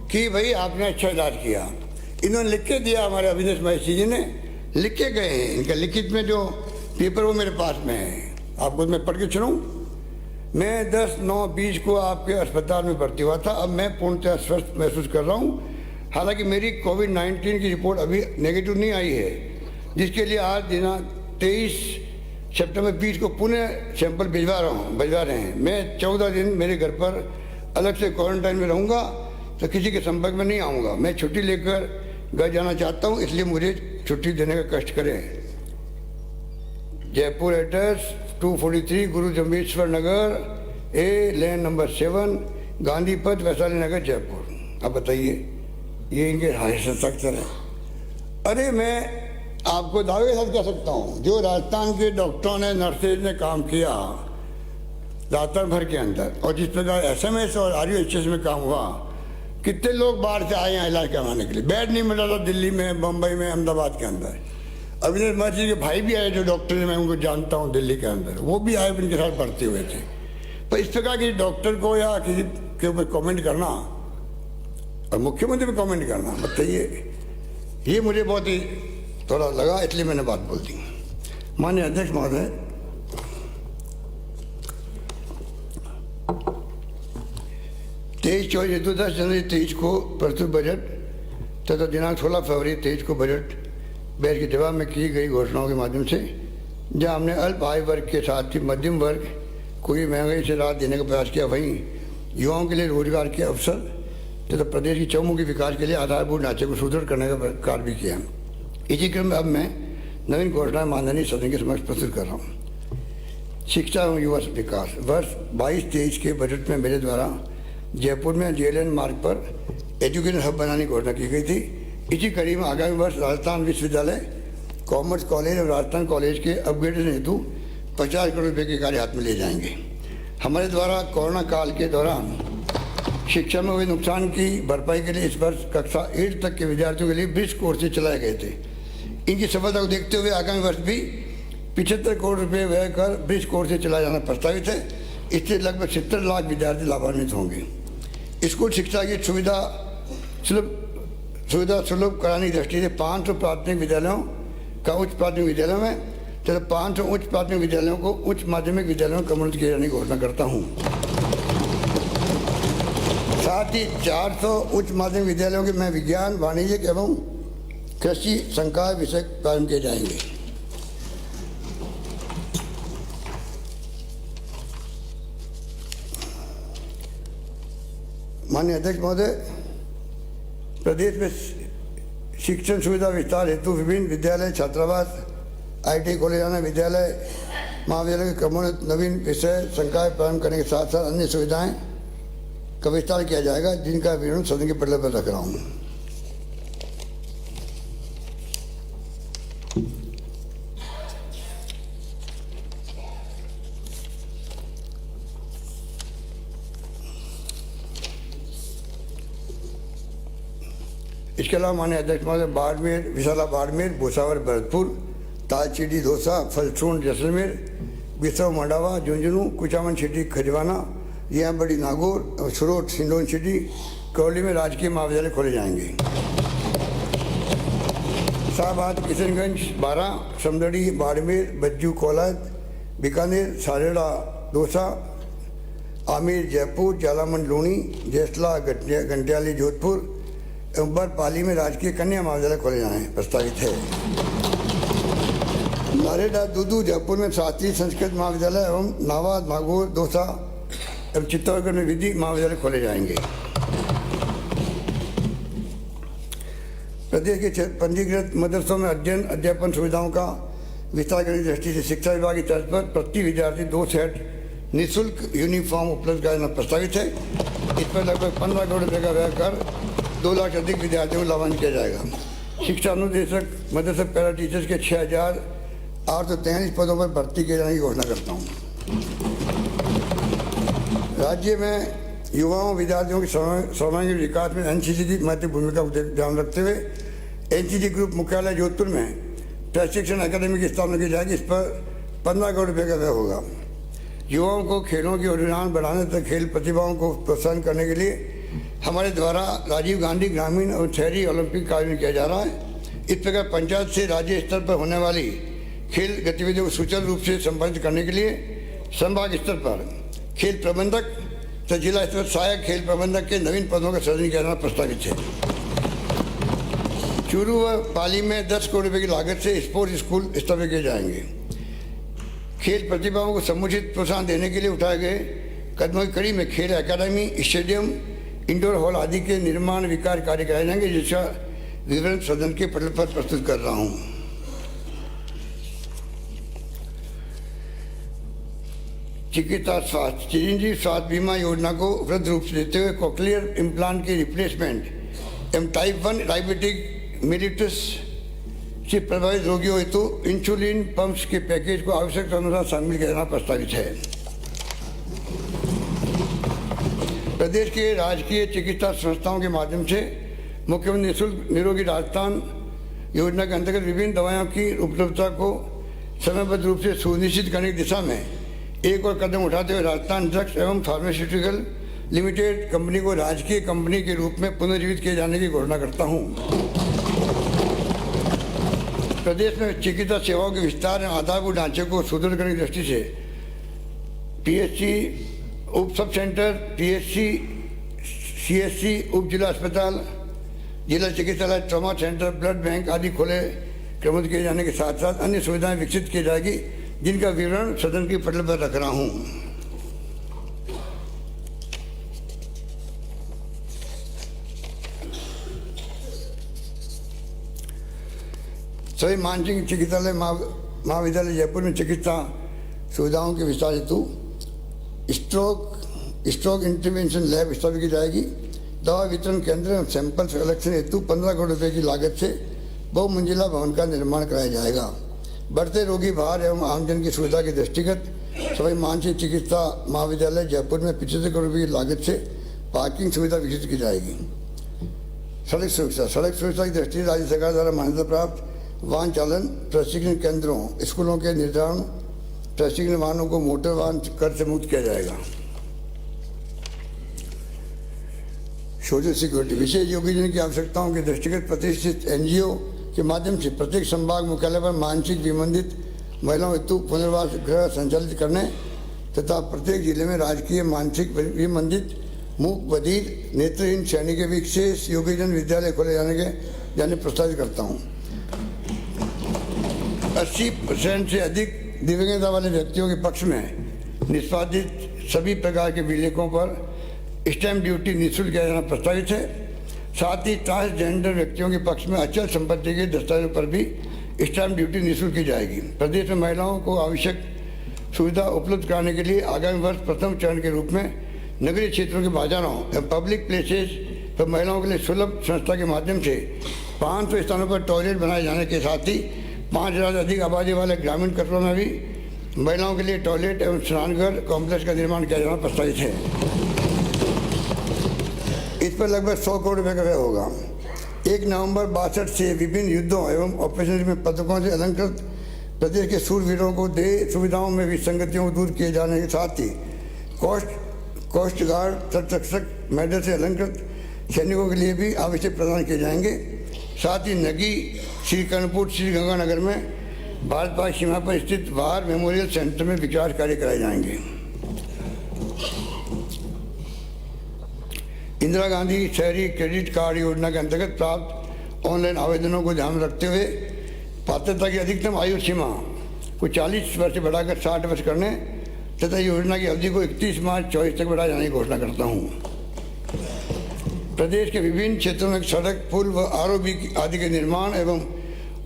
कि भाई आपने अच्छा इलाज किया। इन्होंने लिख के दिया, हमारे अविनाश महेशी जी ने लिख के गए हैं। इनका लिखित में जो पेपर वो मेरे पास में है, आपको मैं पढ़ के सुनाऊं। मैं 10/9/20 को आपके अस्पताल में भर्ती हुआ था। अब मैं पूर्णतः स्वस्थ महसूस कर रहा हूँ। हालांकि मेरी कोविड-19 की रिपोर्ट अभी नेगेटिव नहीं आई है, जिसके लिए आज दिनांक 23 सितंबर 20 को पुनः सैंपल भिजवा रहे हैं। मैं 14 दिन मेरे घर पर अलग से क्वारंटाइन में रहूँगा, तो किसी के संपर्क में नहीं आऊँगा। मैं छुट्टी लेकर घर जाना चाहता हूँ, इसलिए मुझे छुट्टी देने का कष्ट करें। Jaipur address 243 Guru Jambheshwar Nagar, A LAN number 7, Gandhi पथ, वैशाली नगर, जयपुर। अब बताइए, ये इनके हस्ताक्षर है। अरे मैं आपको दावे के साथ कह सकता हूँ, जो राजस्थान के डॉक्टरों ने, नर्सेज ने काम किया राजस्थान भर के अंदर, और जिस प्रकार SMS और RUHS में काम हुआ, कितने लोग बाहर से आए हैं इलाज करवाने के लिए। बेड नहीं मिला था दिल्ली में, बम्बई में, अहमदाबाद के अंदर। अविनाश महेशी के भाई भी आए जो डॉक्टर हैं, मैं उनको जानता हूँ दिल्ली के अंदर, वो भी आए, उनके साथ पढ़ते हुए थे। पर इस प्रकार की डॉक्टर को या किसी के ऊपर कमेंट करना और मुख्यमंत्री पे कमेंट करना, बताइए, ये मुझे बहुत ही थोड़ा लगा, इसलिए मैंने बात बोल दी। माननीय अध्यक्ष महोदय, तेईस 10 जनवरी 23 को प्रस्तुत बजट तथा दिनांक 16 फरवरी 23 को बजट बहस के जवाब में की गई घोषणाओं के माध्यम से, जहां हमने अल्प आय वर्ग के साथ ही मध्यम वर्ग को भी महंगाई से राहत देने का प्रयास किया, वहीं युवाओं के लिए रोजगार के अवसर तथा प्रदेश की चौमुखी विकास के लिए आधारभूत ढांचे को सुदृढ़ करने का कार्य भी किया। इसी क्रम में अब मैं नवीन घोषणाएं माननीय सदन के समक्ष प्रस्तुत कर रहा हूँ। शिक्षा एवं युवा विकास वर्ष 22-23 के बजट में मेरे द्वारा जयपुर में JLN मार्ग पर एजुकेशन हब बनाने की घोषणा की गई थी। इसी कड़ी में आगामी वर्ष राजस्थान विश्वविद्यालय कॉमर्स कॉलेज और राजस्थान कॉलेज के अपग्रेडेशन हेतु 50 करोड़ रुपये के कार्य हाथ में लिए जाएंगे। हमारे द्वारा कोरोना काल के दौरान शिक्षा में हुए नुकसान की भरपाई के लिए इस वर्ष कक्षा 8 तक के विद्यार्थियों के लिए ब्रिज कोर्सेज चलाए गए थे। इनकी सफलता को देखते हुए आगामी वर्ष भी 75 करोड़ रुपये व्यय कर ब्रिज कोर्सेज चलाया जाना प्रस्तावित है। इससे लगभग 70 लाख विद्यार्थी लाभान्वित होंगे। स्कूल शिक्षा की सुविधा सुलभ कराने की दृष्टि से 500 प्राथमिक विद्यालयों का उच्च प्राथमिक विद्यालयों में तथा 500 उच्च प्राथमिक विद्यालयों को उच्च माध्यमिक विद्यालयों में कम्युनिट किए जाने की घोषणा करता हूँ। साथ ही 400 उच्च माध्यमिक विद्यालयों के में विज्ञान, वाणिज्य एवं कृषि संकाय विषय प्रारंभ किए जाएंगे। माननीय अध्यक्ष महोदय, प्रदेश में शिक्षण सुविधा विस्तार हेतु विभिन्न विद्यालय, छात्रावास, IIT कॉलेज, विद्यालय, महाविद्यालय के क्रमोन्नत नवीन विषय संकाय प्रारंभ करने के साथ साथ अन्य सुविधाएं का विस्तार किया जाएगा, जिनका विवरण सदन के पटल पर रख रहा हूँ। इसके अलावा माननीय अध्यक्ष महोदय, बाड़मेर, विशाला बाड़मेर, भूसावर भरतपुर, तालचीडी दौसा, फलसून जैसलमेर, बिसव मंडावा, झुंझुनू, कुचामन सिटी खजवाना, यहाँ बड़ी नागौर, सुरोट सिंडोन सिटी, करौली में राजकीय महाविद्यालय खोले जाएंगे। शाहबाद, किशनगंज, बारा, समदड़ी, बाड़मेर, बज्जू, कोलाद, बीकानेर, सारेड़ा, दौसा, आमेर, जयपुर, जालामन, लूणी, जैसला, घंटियाली, जोधपुर एवं पाली में राजकीय कन्या महाविद्यालय खोले जाने प्रस्तावित है। नारेडा, दूदू, जयपुर में शास्त्रीय संस्कृत महाविद्यालय एवं नावाद, नागौर, दौसा एवं चित्तौड़गढ़ में विधि महाविद्यालय खोले जाएंगे। प्रदेश के पंजीकृत मदरसों में अध्ययन अध्यापन सुविधाओं का विस्तार करने की दृष्टि से शिक्षा विभाग की तर्ज पर प्रति विद्यार्थी 2 सेट निःशुल्क यूनिफॉर्म उपलब्ध कराना प्रस्तावित है। इस पर लगभग 15 करोड़ रुपये का व्यय कर 2 लाख अधिक विद्यार्थियों को लाभान्वित किया जाएगा। शिक्षा अनुदेशक मदरसा पैरा टीचर्स के 6,843 पदों पर भर्ती किए जाने की घोषणा करता हूँ। राज्य में युवाओं विद्यार्थियों के सर्वांगीण विकास में NCC की महत्वपूर्ण भूमिका को ध्यान रखते हुए NCC ग्रुप मुख्यालय जोधपुर में प्रशिक्षण अकादमी की स्थापना की जाएगी। इस पर 15 करोड़ रुपये का व्यय होगा। युवाओं को खेलों की रुझान बढ़ाने तथा खेल प्रतिभाओं को प्रोत्साहन करने के लिए हमारे द्वारा राजीव गांधी ग्रामीण और शहरी ओलंपिक का आयोजन किया जा रहा है। इस प्रकार पंचायत से राज्य स्तर पर होने वाली खेल गतिविधियों को सुचारू रूप से संपादित करने के लिए संभाग स्तर पर खेल प्रबंधक तथा जिला स्तर पर सहायक खेल प्रबंधक के नवीन पदों का सृजन किया जाना प्रस्तावित है। चूरू व पाली में 10 करोड़ रुपये की लागत से स्पोर्ट्स स्कूल स्थापित किए जाएंगे। खेल प्रतिभाओं को समुचित प्रोत्साहन देने के लिए उठाए गए कदमों की कड़ी में खेल अकादमी, स्टेडियम, इंडोर हॉल आदि के निर्माण विकास कार्य कराए जाएंगे, जिसका विवरण सदन के पटल पर प्रस्तुत कर रहा हूं। चिकित्सा स्वास्थ्य, चिरंजीवी स्वास्थ्य बीमा योजना को उपलब्ध रूप से देते हुए कोक्लियर इम्प्लांट की रिप्लेसमेंट एवं टाइप 1 डायबिटिक मेलिटस से प्रभावित रोगियों हेतु इंसुलिन पंप्स के पैकेज को आवश्यकता अनुसार शामिल किया जाना प्रस्तावित है। प्रदेश के राजकीय चिकित्सा संस्थाओं के माध्यम से मुख्यमंत्री निःशुल्क निरोगी राजस्थान योजना के अंतर्गत विभिन्न दवाओं की उपलब्धता को समयबद्ध रूप से सुनिश्चित करने की दिशा में एक और कदम उठाते हुए राजस्थान ड्रग्स एवं फार्मास्यूटिकल लिमिटेड कंपनी को राजकीय कंपनी के रूप में पुनर्जीवित किए जाने की घोषणा करता हूँ। प्रदेश में चिकित्सा सेवाओं के विस्तार एवं आधारभूत ढांचे को सुदृढ़ करने की दृष्टि से PHC उप सब सेंटर, PHC, CHC, उप जिला अस्पताल, जिला चिकित्सालय, ट्रॉमा सेंटर, ब्लड बैंक आदि खोले क्रमबद्ध किए जाने के साथ साथ अन्य सुविधाएं विकसित की जाएगी, जिनका विवरण सदन के पटल पर रख रहा हूं। सभी मानसिक चिकित्सालय महाविद्यालय जयपुर में चिकित्सा सुविधाओं के विस्तार हेतु स्ट्रोक इंटरवेंशन लैब स्थापित की जाएगी। दवा वितरण केंद्र एवं सैंपल कलेक्शन हेतु 15 करोड़ रुपए की लागत से बहुमंजिला भवन का निर्माण कराया जाएगा। बढ़ते रोगी भार एवं आमजन की सुविधा के दृष्टिगत सभी मानसिक चिकित्सा महाविद्यालय जयपुर में 75 करोड़ रुपए की लागत से पार्किंग सुविधा विकसित की जाएगी। सड़क सुरक्षा की दृष्टि राज्य सरकार द्वारा मान्यता प्राप्त वाहन चालन प्रशिक्षण केंद्रों स्कूलों के निर्धारण प्रशिक्षण वाहनों को मोटर वाहन कर से मुक्त किया जाएगा। सोशल सिक्योरिटी विशेष योगीजन की आवश्यकताओं के दृष्टिगत प्रतिष्ठित एनजीओ के माध्यम से प्रत्येक संभाग मुख्यालय पर मानसिक विमंदित महिलाओं हेतु पुनर्वास गृह संचालित करने तथा प्रत्येक जिले में राजकीय मानसिक विमंदित मूक बधिर नेत्रहीन श्रेणी के विशेष योगीजन विद्यालय खोले जाने प्रस्तावित करता हूँ। 80% से अधिक दिव्यांगता वाले व्यक्तियों के पक्ष में निष्पादित सभी प्रकार के विलेखों पर स्टैम्प ड्यूटी निःशुल्क किया जाना प्रस्तावित है। साथ ही ट्रांसजेंडर व्यक्तियों के पक्ष में अचल संपत्ति के दस्तावेजों पर भी स्टैम्प ड्यूटी निःशुल्क की जाएगी। प्रदेश में महिलाओं को आवश्यक सुविधा उपलब्ध कराने के लिए आगामी वर्ष प्रथम चरण के रूप में नगरीय क्षेत्रों के बाजारों एवं पब्लिक प्लेसेस पर महिलाओं के लिए सुलभ संस्था के माध्यम से 500 स्थानों पर टॉयलेट बनाए जाने के साथ ही 5000 से अधिक आबादी वाले ग्रामीण कस्बों में भी महिलाओं के लिए टॉयलेट एवं स्नानघर कॉम्प्लेक्स का निर्माण किया जाना प्रस्तावित है। इस पर लगभग 100 करोड़ रुपए का व्यय होगा। 1 नवंबर 62 से विभिन्न युद्धों एवं ऑपरेशन में पदकों से अलंकृत प्रदेश के शूरवीरों को देह सुविधाओं में विसंगतियों को दूर किए जाने के साथ ही कोस्ट गार्ड तटरक्षक मेडल से अलंकृत सैनिकों के लिए भी आवश्यक प्रदान किए जाएंगे। साथ ही नगी श्री कर्णपुर श्री गंगानगर में भारत पाक सीमा पर स्थित वार मेमोरियल सेंटर में विकास कार्य कराए जाएंगे। इंदिरा गांधी शहरी क्रेडिट कार्ड योजना के अंतर्गत प्राप्त ऑनलाइन आवेदनों को ध्यान में रखते हुए पात्रता की अधिकतम आयु सीमा को 40 वर्ष से बढ़ाकर 60 वर्ष करने तथा योजना की अवधि को 31 मार्च 2024 तक बढ़ाए जाने की घोषणा करता हूँ। प्रदेश के विभिन्न क्षेत्रों में सड़क पुल व आरओबी आदि के निर्माण एवं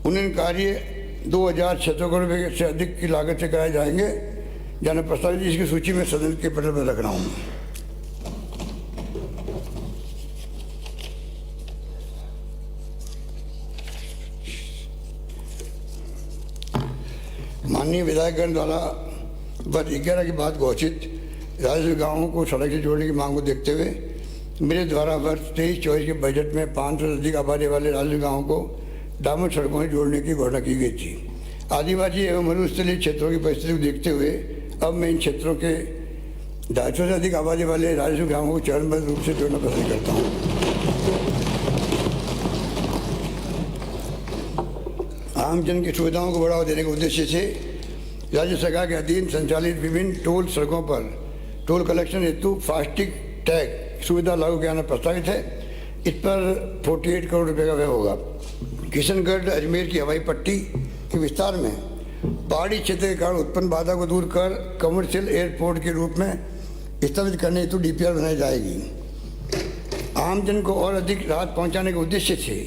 उन्नयन कार्य 2600 करोड़ रुपये से अधिक की लागत से कराए जाएंगे जाने प्रस्तावित इसकी सूची में सदन के पटल पर रख रहा हूँ। माननीय विधायकगण द्वारा वर्ष 11 के बाद घोषित राजस्व गांवों को सड़क से जोड़ने की मांग को देखते हुए मेरे द्वारा वर्ष 23-24 के बजट में 500 से अधिक आबादी वाले राजस्व गांवों को डामर सड़कों से जोड़ने की घोषणा की गई थी। आदिवासी एवं मरुस्थलीय क्षेत्रों की परिस्थिति को देखते हुए अब मैं इन क्षेत्रों के 250 से अधिक आबादी वाले राजस्व गांवों को चरणबद्ध रूप से जोड़ना पसंद करता हूँ। आमजन की सुविधाओं को बढ़ावा देने के उद्देश्य से राज्य सरकार के अधीन संचालित विभिन्न टोल सड़कों पर टोल कलेक्शन हेतु फास्टैग टैग सुविधा लागू किया जाना प्रस्तावित है। इस पर 48 करोड़ रुपए का व्यय होगा। किशनगढ़ अजमेर की हवाई पट्टी के विस्तार में पहाड़ी क्षेत्र के कारण उत्पन्न बाधा को दूर कर कमर्शियल एयरपोर्ट के रूप में स्थापित करने हेतु DPR बनाई जाएगी। आमजन को और अधिक राहत पहुंचाने के उद्देश्य से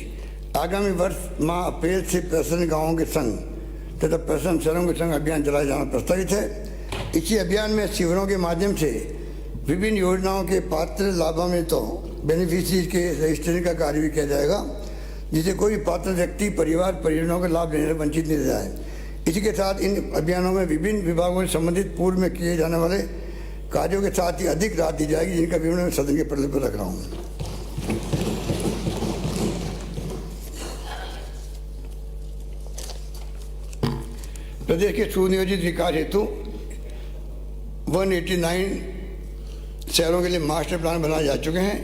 आगामी वर्ष माह अप्रैल से प्रसन्न गाँवों के संघ तथा प्रसन्न शहरों के संघ अभियान चलाया जाना प्रस्तावित है। इसी अभियान में शिविरों के माध्यम से विभिन्न योजनाओं के पात्र लाभान्वितों बेनिफिशियरी के रजिस्ट्रेशन का कार्य भी किया जाएगा, जिससे कोई पात्र व्यक्ति परिवार परियोजनाओं का लाभ लेने से वंचित नहीं रह जाए। इसी के साथ इन अभियानों में विभिन्न विभागों से संबंधित पूर्व में किए जाने वाले कार्यों के साथ ही अधिक राहत दी जाएगी, जिनका विवरण मैं सदन के पटल पर रख रहा हूँ। प्रदेश के सुनियोजित विकास हेतु 189 शहरों के लिए मास्टर प्लान बनाए जा चुके हैं।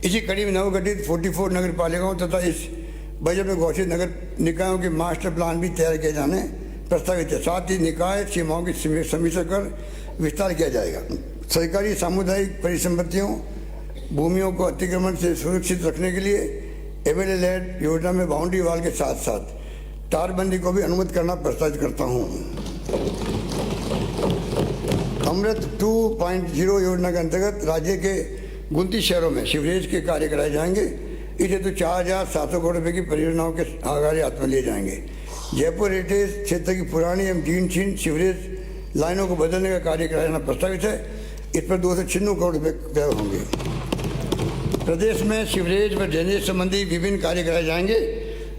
इसी कड़ी में नवगठित 44 नगर पालिकाओं तथा इस बजट में घोषित नगर निकायों के मास्टर प्लान भी तैयार किए जाने प्रस्तावित है। साथ ही निकाय सीमाओं की समीक्षा कर विस्तार किया जाएगा। सरकारी सामुदायिक परिसंपत्तियों भूमियों को अतिक्रमण से सुरक्षित रखने के लिए MLA-led योजना में बाउंड्री वाल के साथ साथ तारबंदी को भी अनुमति करना प्रस्तावित करता हूँ। अमृत 2.0 योजना के अंतर्गत राज्य के 29 शहरों में सीवरेज के कार्य कराए जाएंगे। इस हेतु 4700 करोड़ रुपये की परियोजनाओं के कार्य हाथ में लिए जाएंगे। जयपुर हेरिटेज क्षेत्र की पुरानी एवं जीर्ण सीवरेज लाइनों को बदलने का कार्य कराया जाना प्रस्तावित है। इस पर 296 करोड़ रुपये व्यय होंगे। प्रदेश में सीवरेज व ड्रेनेज संबंधी विभिन्न कार्य कराए जाएंगे,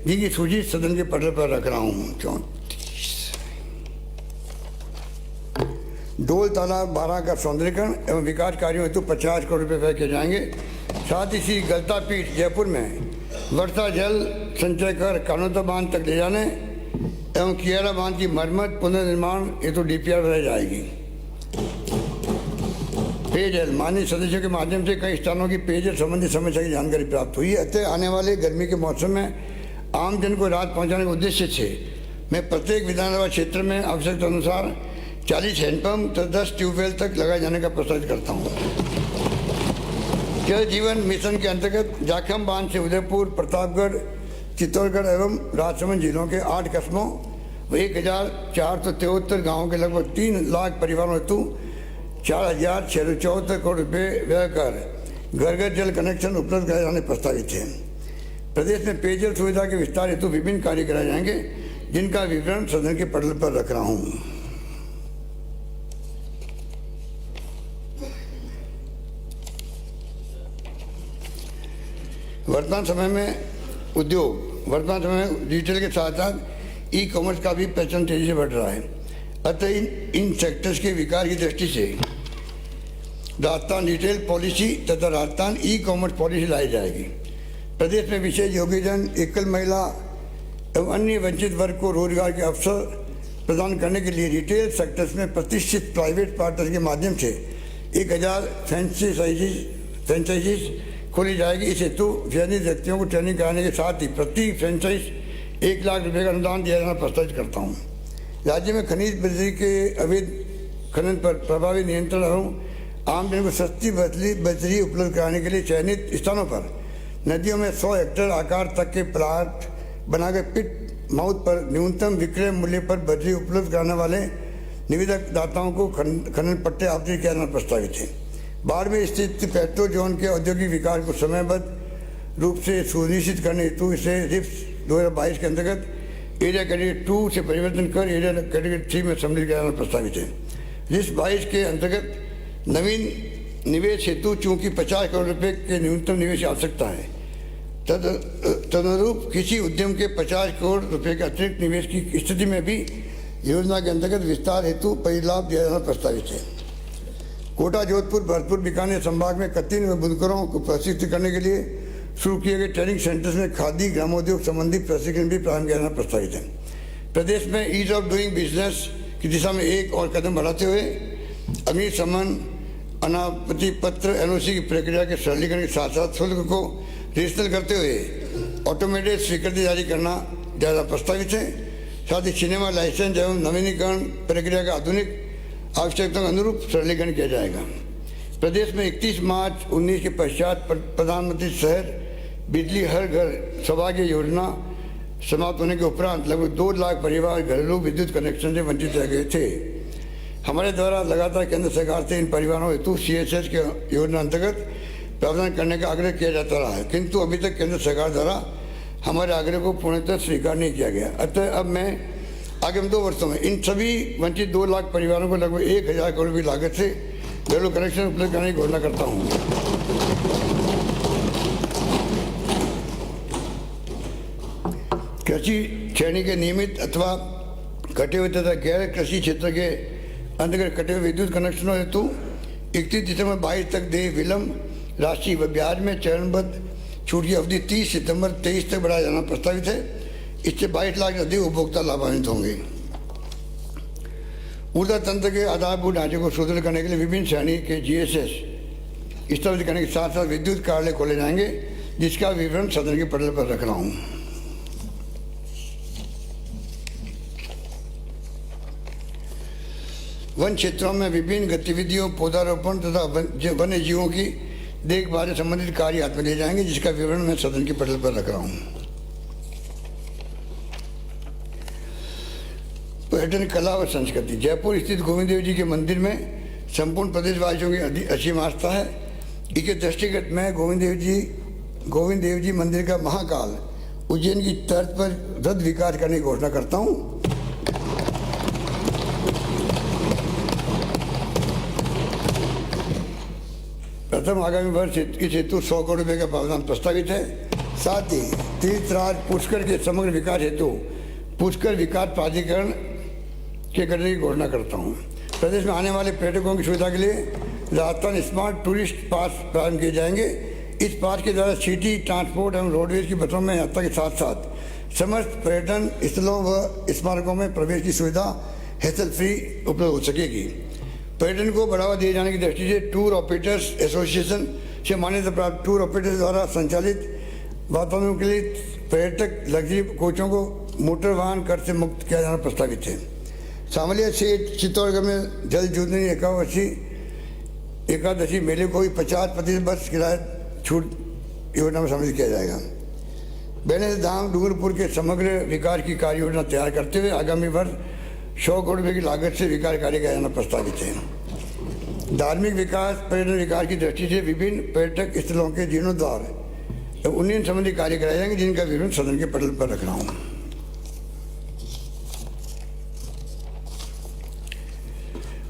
जिनकी सूची सदन के पटल पर रख रहा हूँ। 34 डोल तालाब 12 का सौंदर्यीकरण एवं विकास कार्यों हेतु 50 करोड़ रुपये व्यय किए जाएंगे। साथ ही श्री गलता पीठ जयपुर में वर्षा जल संचय कर कानोता बांध तक ले जाने एवं कियारा बांध की मरम्मत पुनर्निर्माण हेतु डीपीआर बनाई जाएगी। पेयजल माननीय सदस्यों के माध्यम से कई स्थानों की पेयजल संबंधी समस्या की जानकारी प्राप्त हुई है। अतः आने वाले गर्मी के मौसम में आमजन को राहत पहुंचाने के उद्देश्य से मैं प्रत्येक विधानसभा क्षेत्र में आवश्यकता अनुसार 40 हैंडपंप तथा 10 ट्यूबवेल तक लगाए जाने का प्रस्ताव करता हूँ। जल जीवन मिशन के अंतर्गत जाखम बांध से उदयपुर, प्रतापगढ़, चित्तौड़गढ़ एवं राजसमंद जिलों के 8 कस्बों व 1473 गाँवों के लगभग 3 लाख परिवारों हेतु 4,674 करोड़ रुपये व्यय कर घर घर जल कनेक्शन उपलब्ध कराए जाने प्रस्तावित है। प्रदेश में पेयजल सुविधा के विस्तार हेतु विभिन्न कार्य कराए जाएंगे, जिनका विवरण सदन के पटल पर रख रहा हूँ। वर्तमान समय में डिजिटल के साथ साथ ई कॉमर्स का भी पहचान तेजी से बढ़ रहा है। अतः इन सेक्टर्स के विकास की दृष्टि से राजस्थान रिटेल पॉलिसी तथा राजस्थान ई कॉमर्स पॉलिसी लाई जाएगी। प्रदेश में विशेष योग्यजन, एकल महिला एवं अन्य वंचित वर्ग को रोजगार के अवसर प्रदान करने के लिए रिटेल सेक्टर्स में प्रतिष्ठित प्राइवेट पार्टनर के माध्यम से 1000 फ्रेंचाइजीज खोली जाएगी। इस हेतु चयनित व्यक्तियों को ट्रेनिंग कराने के साथ ही प्रति फ्रेंचाइज 1 लाख रुपये का अनुदान दिया जाना प्रस्तावित करता हूँ। राज्य में खनिज बजरी के अवैध खनन पर प्रभावी नियंत्रण एवं आमजन को सस्ती बजरी उपलब्ध कराने के लिए चयनित स्थानों पर नदियों में 100 हेक्टेयर आकार तक के प्लाट बनाकर पिट माउथ पर न्यूनतम विक्रय मूल्य पर बजरी उपलब्ध कराने वाले निवेदक दाताओं को खनन पट्टे आवंटित किया जाना प्रस्तावित है। बाढ़ में स्थित पेट्रो जोन के औद्योगिक विकास को समयबद्ध रूप से सुनिश्चित करने हेतु इसे रिप्स 2022 के अंतर्गत एरिया कैटेगरी 2 से परिवर्तन कर एरिया कैटेगरी 3 में सम्मिलित किया जाना प्रस्तावित है। रिप्स 22 के अंतर्गत नवीन निवेश हेतु चूंकि 50 करोड़ रुपए के न्यूनतम निवेश की आवश्यकता है, तदनुरूप किसी उद्यम के 50 करोड़ रुपए के अतिरिक्त निवेश की स्थिति में भी योजना के अंतर्गत विस्तार हेतु परिलाभ दिया जाना प्रस्तावित है। कोटा, जोधपुर, भरतपुर, बीकानेर संभाग में कत्तीन व बुनकरों को प्रशिक्षित करने के लिए शुरू किए गए ट्रेनिंग सेंटर्स में खादी ग्रामोद्योग संबंधी प्रशिक्षण भी प्रारंभ किया जाना प्रस्तावित है। प्रदेश में ईज ऑफ डूइंग बिजनेस की दिशा में एक और कदम बढ़ाते हुए अग्निशमन अनापत्ति पत्र एनओसी की प्रक्रिया के सरलीकरण के साथ साथ शुल्क को डिजिटल करते हुए ऑटोमेटेड स्वीकृति जारी करना ज़्यादा प्रस्तावित है। साथ ही सिनेमा लाइसेंस एवं नवीनीकरण प्रक्रिया का आधुनिक आवश्यकताओं के अनुरूप सरलीकरण किया जाएगा। प्रदेश में 31 मार्च 19 के पश्चात प्रधानमंत्री शहर बिजली हर घर सौभाग्य योजना समाप्त होने के उपरांत लगभग 2 लाख परिवार घरेलू विद्युत कनेक्शन से वंचित रह गए थे। हमारे द्वारा लगातार केंद्र सरकार से इन परिवारों हेतु CSS के योजना अंतर्गत प्रावधान करने का आग्रह किया जाता रहा है, किंतु अभी तक केंद्र सरकार द्वारा हमारे आग्रह को पूर्णतः स्वीकार नहीं किया गया। अतः अब मैं आगामी 2 वर्षों में इन सभी वंचित 2 लाख परिवारों को लगभग 1000 करोड़ रुपये लागत से घरेलू कनेक्शन उपलब्ध कराने की घोषणा करता हूँ। कृषि श्रेणी के नियमित अथवा कटे हुए तथा गैर कृषि क्षेत्र के अंतर्गत कटे हुए विद्युत कनेक्शनों हेतु 31 दिसंबर 22 तक देय विलम्ब राशि व ब्याज में चरणबद्ध छूट की अवधि 30 सितंबर 23 तक बढ़ाया जाना प्रस्तावित है। इससे 22 लाख से अधिक उपभोक्ता लाभान्वित होंगे। ऊर्जा तंत्र के आधारभूत ढांचे को सुदृढ़ करने के लिए विभिन्न श्रेणी के GSS स्थापित करने के साथ साथ विद्युत कार्यालय खोले जाएंगे, जिसका विवरण सदन के पटल पर रख रहा हूँ। वन क्षेत्रों में विभिन्न गतिविधियों, पौधारोपण तथा वन्य जीवों की देखभाल से संबंधित कार्य हाथ में लिए जाएंगे, जिसका विवरण मैं सदन के पटल पर रख रहा हूँ। पर्यटन, कला और संस्कृति। जयपुर स्थित गोविंद देव जी के मंदिर में संपूर्ण प्रदेशवासियों की असीम आस्था है। इसके दृष्टिगत मैं गोविंद देव जी मंदिर का महाकाल उज्जैन की तर्ज पर रद विकास करने की घोषणा करता हूँ। प्रथम आगामी वर्ष इस हेतु 100 करोड़ रुपये का प्रावधान प्रस्तावित है। साथ ही तीर्थराज पुष्कर के समग्र विकास हेतु पुष्कर विकास प्राधिकरण के गठन की घोषणा करता हूँ। प्रदेश में आने वाले पर्यटकों की सुविधा के लिए राजस्थान स्मार्ट टूरिस्ट पास प्रारंभ किए जाएंगे। इस पास के द्वारा सिटी ट्रांसपोर्ट एवं रोडवेज की बसों में यात्रा के साथ साथ समस्त पर्यटन स्थलों व स्मारकों में प्रवेश की सुविधा हैसल फ्री उपलब्ध हो सकेगी। पर्यटन को बढ़ावा दिए जाने की दृष्टि से टूर ऑपरेटर्स एसोसिएशन से मान्यता प्राप्त टूर ऑपरेटर्स द्वारा संचालित वातावरण के लिए पर्यटक लग्जरी कोचों को मोटर वाहन कर से मुक्त किया जाना प्रस्तावित है। सामलिया सेठ चित्तौड़गढ़ में जल जीवनी एकादशी मेले को भी 50% बस किराया छूट योजना में शामिल किया जाएगा। बेने धाम डूंगरपुर के समग्र विकास की कार्य योजना तैयार करते हुए आगामी वर्ष 100 करोड़ रुपये की लागत से विकास कार्य किया जाना प्रस्तावित है। धार्मिक विकास पर्यटन विकास की दृष्टि से विभिन्न पर्यटक स्थलों के जीर्णोद्धार उन्नयन संबंधी कार्य कराए जाएंगे, जिनका विवरण सदन के पटल पर रख रहा हूँ।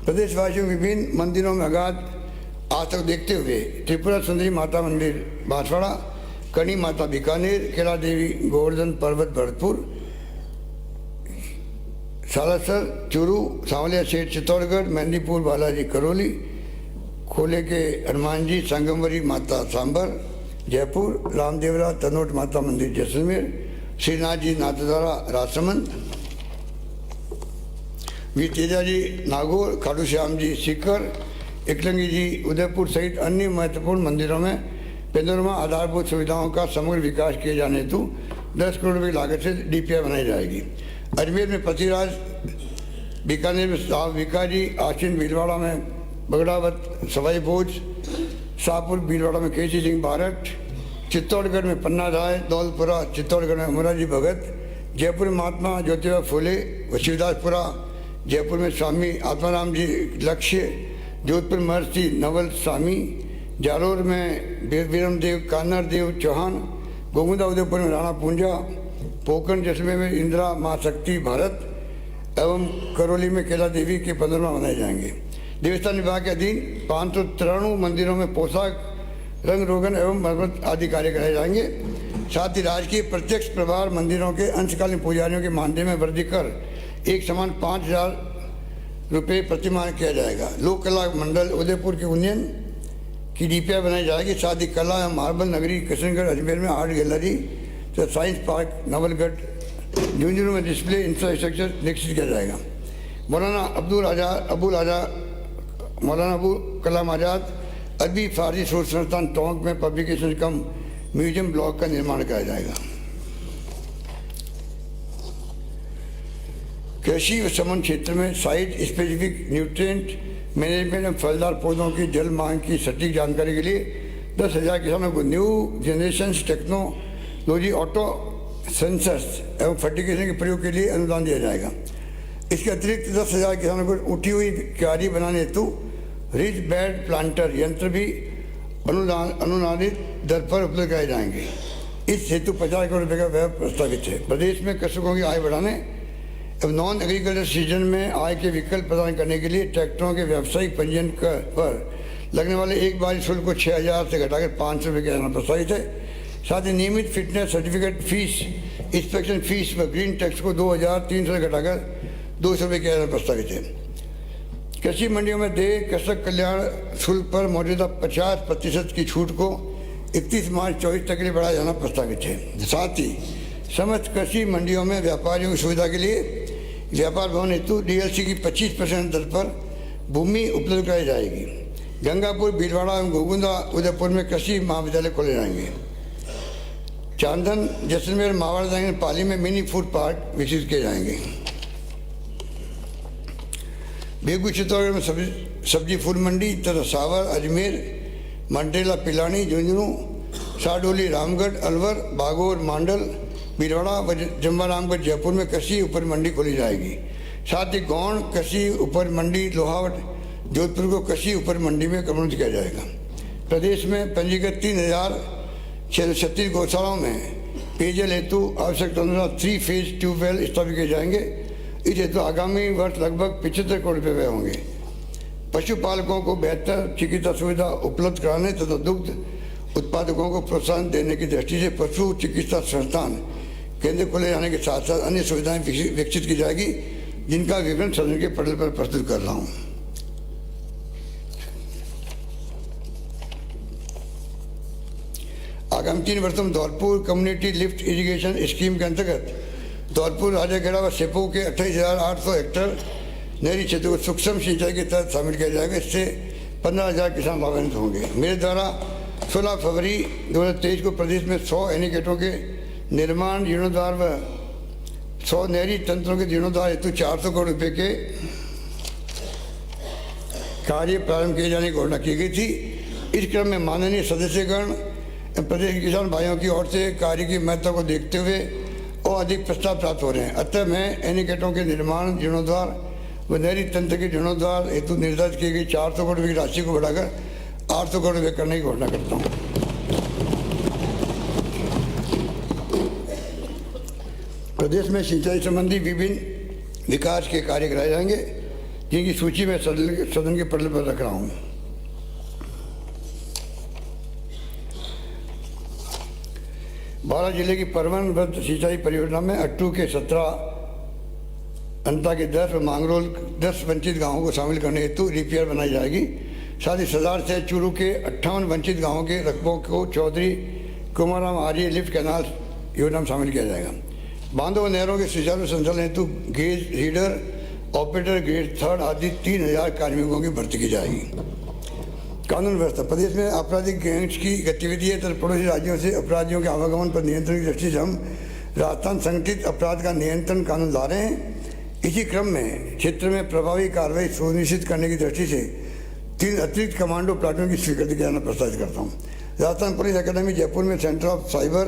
प्रदेशवासियों विभिन्न मंदिरों में अगाध आस्था को देखते हुए त्रिपुरा सुंदरी माता मंदिर बांसवाड़ा, कनी माता बीकानेर, केला देवी गोवर्धन पर्वत भरतपुर, सालासर चूरू, सांवलिया सेठ चित्तौड़गढ़, मेहंदीपुर बालाजी करौली, खोले के हनुमान जी संगमवरी माता सांबर जयपुर, रामदेवरा तनोट माता मंदिर जैसलमेर, श्रीनाथ जी नाथद्वारा राजसमंद, वी तेजा जी नागौर, खाटू श्याम जी सीकर, एकलंगी जी उदयपुर सहित अन्य महत्वपूर्ण मंदिरों में पेंदोरमा आधारभूत सुविधाओं का समग्र विकास किए जाने हेतु 10 करोड़ रुपये की लागत से डीपीआई बनाई जाएगी। अजमेर में पतिराज, बीकानेर में साहब विकाजी, आश्विन भीलवाड़ा में बगड़ावत सवाई भोज, शाहपुर भीलवाड़ा में केसी सिंह भारत, चित्तौड़गढ़ में पन्ना राय, दौलपुरा चित्तौड़गढ़ में अमराजी भगत, जयपुर में महात्मा ज्योतिबा फुले व शिवदासपुरा, जयपुर में स्वामी आत्माराम जी लक्ष्य, जोधपुर महर्षि नवल स्वामी, जालोर में वीरम देव कान्हर देव चौहान, गोविंदा उदयपुर में राणा पूंजा, पोखरण जैसलमेर में इंदिरा माँ शक्ति भारत एवं करौली में केला देवी के 15वां मनाए जाएंगे। देवस्थान विभाग के अधीन 593 मंदिरों में पोशाक, रंग रोगन एवं मरम्मत आदि कार्य कराए जाएंगे। साथ ही राजकीय प्रत्यक्ष प्रभार मंदिरों के अंशकालीन पुजारियों के मानदेय में वृद्धि कर एक समान 5,000 रुपये प्रतिमाह किया जाएगा। लोक कला मंडल उदयपुर के उन्नयन की डीपीआई बनाई जाएगी। साथ ही कला एवं मार्बल नगरी किशनगढ़ अजमेर में आर्ट गैलरी तो साइंस पार्क नवलगढ़ झुंझुनू में डिस्प्ले इंफ्रास्ट्रक्चर विकसित किया जाएगा। मौलाना अबुल कलाम आज़ाद अरबी फारसी शोध संस्थान टोंक में पब्लिकेशन कम म्यूजियम ब्लॉक का निर्माण किया जाएगा। कृषि व समन क्षेत्र में साइट स्पेसिफिक न्यूट्रिएंट मैनेजमेंट एवं फलदार पौधों की जल मांग की सटीक जानकारी के लिए 10,000 किसानों को new generation technology auto sensors एवं फर्टिगेशन के प्रयोग के लिए अनुदान दिया जाएगा। इसके अतिरिक्त 10,000 किसानों को उठी हुई क्यारी बनाने हेतु रिच बेड प्लांटर यंत्र भी अनुदानित दर पर उपलब्ध कराए जाएंगे। इस हेतु 50 करोड़ रुपये का व्यय प्रस्तावित है। प्रदेश में कृषकों की आय बढ़ाने एवं नॉन एग्रीकल्चर सीजन में आय के विकल्प प्रदान करने के लिए ट्रैक्टरों के व्यावसायिक पंजीयन पर लगने वाले एक बारी शुल्क को 6,000 से घटाकर 500 रुपये किया जाना प्रस्तावित है। साथ ही नियमित fitness certificate fees, inspection fees व ग्रीन टैक्स को 2,300 से घटाकर 200 रुपये किया जाना प्रस्तावित है। कृषि मंडियों में देय कृषक कल्याण शुल्क पर मौजूदा 50% की छूट को 31 मार्च 24 तक के लिए बढ़ाया जाना प्रस्तावित है। साथ ही समस्त कृषि मंडियों में व्यापारियों की सुविधा के लिए व्यापार भवन हेतु डीएलसी की 25% दर पर भूमि उपलब्ध कराई जाएगी। गंगापुर भीलवाड़ा एवं गोविंदा उदयपुर में कृषि महाविद्यालय खोले जाएंगे। चांदन जैसलमेर मावाड़ा पाली में मिनी फूड पार्क विकसित किए जाएंगे। बेगू चित्तौड़गढ़ में सब्जी फूल मंडी तथा सावर अजमेर मंटेला पिलानी झुंझुनू साडोली रामगढ़ अलवर बागोर मांडल भीलवाड़ा व जम्बारामगढ़ जयपुर में कृषि उपज मंडी खोली जाएगी। साथ ही गौण कृषि उपज मंडी लोहावट जोधपुर को कृषि उपज मंडी में कन्वर्ट किया जाएगा। प्रदेश में पंजीकृत 3,636 गौशालाओं में पेयजल हेतु आवश्यकता अनुसार 3 फेज ट्यूबवेल स्थापित किए जाएंगे। इस हेतु आगामी वर्ष लगभग 75 करोड़ रुपये व्यय होंगे। पशुपालकों को बेहतर चिकित्सा सुविधा उपलब्ध कराने तथा दुग्ध उत्पादकों को प्रोत्साहन देने की दृष्टि से पशु चिकित्सा संस्थान केंद्र खोले जाने के साथ साथ अन्य सुविधाएं विकसित की जाएगी, जिनका विवरण सदन के पटल पर प्रस्तुत कर रहा हूं। आगामी 3 वर्षों में Dholpur community lift irrigation scheme के अंतर्गत धौलपुर, राजाखेड़ा व सेपू के 28,800 हेक्टेयर नहरी क्षेत्र को सूक्ष्म सिंचाई के तहत शामिल किया जाएगा। इससे 15,000 किसान लाभान्वित होंगे। मेरे द्वारा 16 फरवरी 2023 को प्रदेश में 100 एनीकटों के निर्माण, जीर्णोद्धार व 100 नहरी तंत्रों के जीर्णोद्धार हेतु 400 करोड़ रुपए के कार्य प्रारंभ किए जाने की घोषणा की गई थी। इस क्रम में माननीय सदस्यगण प्रदेश के किसान भाइयों की ओर से कार्य की महत्ता को देखते हुए और अधिक प्रस्ताव प्राप्त हो रहे हैं। अतः मैं एनीकटों के निर्माण, जीर्णोद्धार व नहरी तंत्र के जीर्णोद्धार हेतु निर्धारित की गई 400 करोड़ रुपये की राशि को बढ़ाकर 800 करोड़ रुपये करने की घोषणा करता हूँ। प्रदेश में सिंचाई संबंधी विभिन्न विकास के कार्य कराए जाएंगे, जिनकी सूची मैं सदन के पटल पर रख रहा हूँ। बारह जिले की परवनबद्ध सिंचाई परियोजना में अट्टू के 17, अंता के 10 और मांगरोल 10 वंचित गांवों को शामिल करने हेतु रिपेयर बनाई जाएगी। साथ ही सदार से चूरू के 58 वंचित गांवों के रकबों को चौधरी कुमाराम आर्य लिफ्ट कैनाल योजना में शामिल किया जाएगा। बांधों व नहरों के सुचारू संचालन हेतु गेज रीडर, ऑपरेटर, ग्रेड 3 आदि 3,000 कार्मिकों की भर्ती की जाएगी। कानून व्यवस्था, प्रदेश में आपराधिक गैंग्स की गतिविधियां तथा पड़ोसी राज्यों से अपराधियों के आवागमन पर नियंत्रण की दृष्टि से हम राजस्थान संगठित अपराध का नियंत्रण कानून ला रहे हैं। इसी क्रम में क्षेत्र में प्रभावी कार्रवाई सुनिश्चित करने की दृष्टि से 3 अतिरिक्त कमांडो प्लाटून की स्वीकृति करना प्रस्तावित करता हूँ। राजस्थान पुलिस अकादमी जयपुर में centre of cyber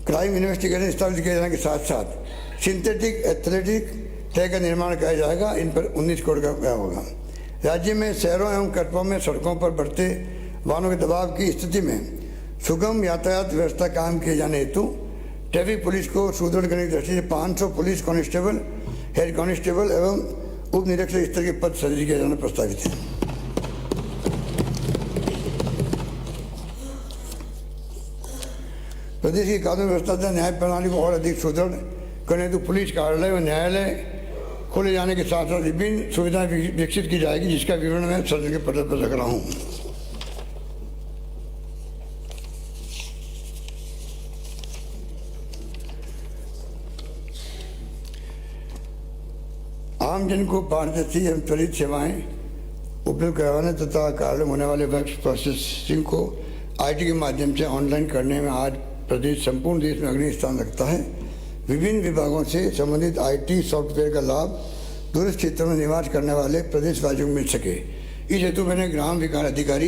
crime investigation स्थापित किए जाने के साथ साथ सिंथेटिक एथलेटिक ट्रैक का निर्माण किया जाएगा। इन पर 19 करोड़ का व्यय होगा। राज्य में शहरों एवं कस्बों में सड़कों पर बढ़ते वाहनों के दबाव की स्थिति में सुगम यातायात व्यवस्था कायम किए जाने हेतु ट्रैफिक पुलिस को सुदृढ़ करने की दृष्टि से 500 पुलिस कांस्टेबल, हेड कांस्टेबल एवं उप निरीक्षक स्तर के पद सृजित किया जाना प्रस्तावित है। प्रदेश की कानून व्यवस्था तथा न्याय प्रणाली को और अधिक सुदृढ़ करने हेतु पुलिस कार्यालय व न्यायालय खोले जाने के साथ साथ विभिन्न सुविधाएं विकसित की जाएगी, जिसका विवरण मैं सदन के पटल पर रख रहा हूँ। आमजन को पारदर्शी एवं त्वरित सेवाएं उपलब्ध करवाने तथा कार्य में होने वाले वर्क प्रोसेसिंग को IT के माध्यम से ऑनलाइन करने में आज प्रदेश संपूर्ण देश में अग्रणी स्थान रखता है। विभिन्न विभागों से संबंधित IT सॉफ्टवेयर का लाभ दूरस्थ क्षेत्रों में निवास करने वाले प्रदेशवासियों को मिल सके, इस हेतु मैंने ग्राम विकास अधिकारी,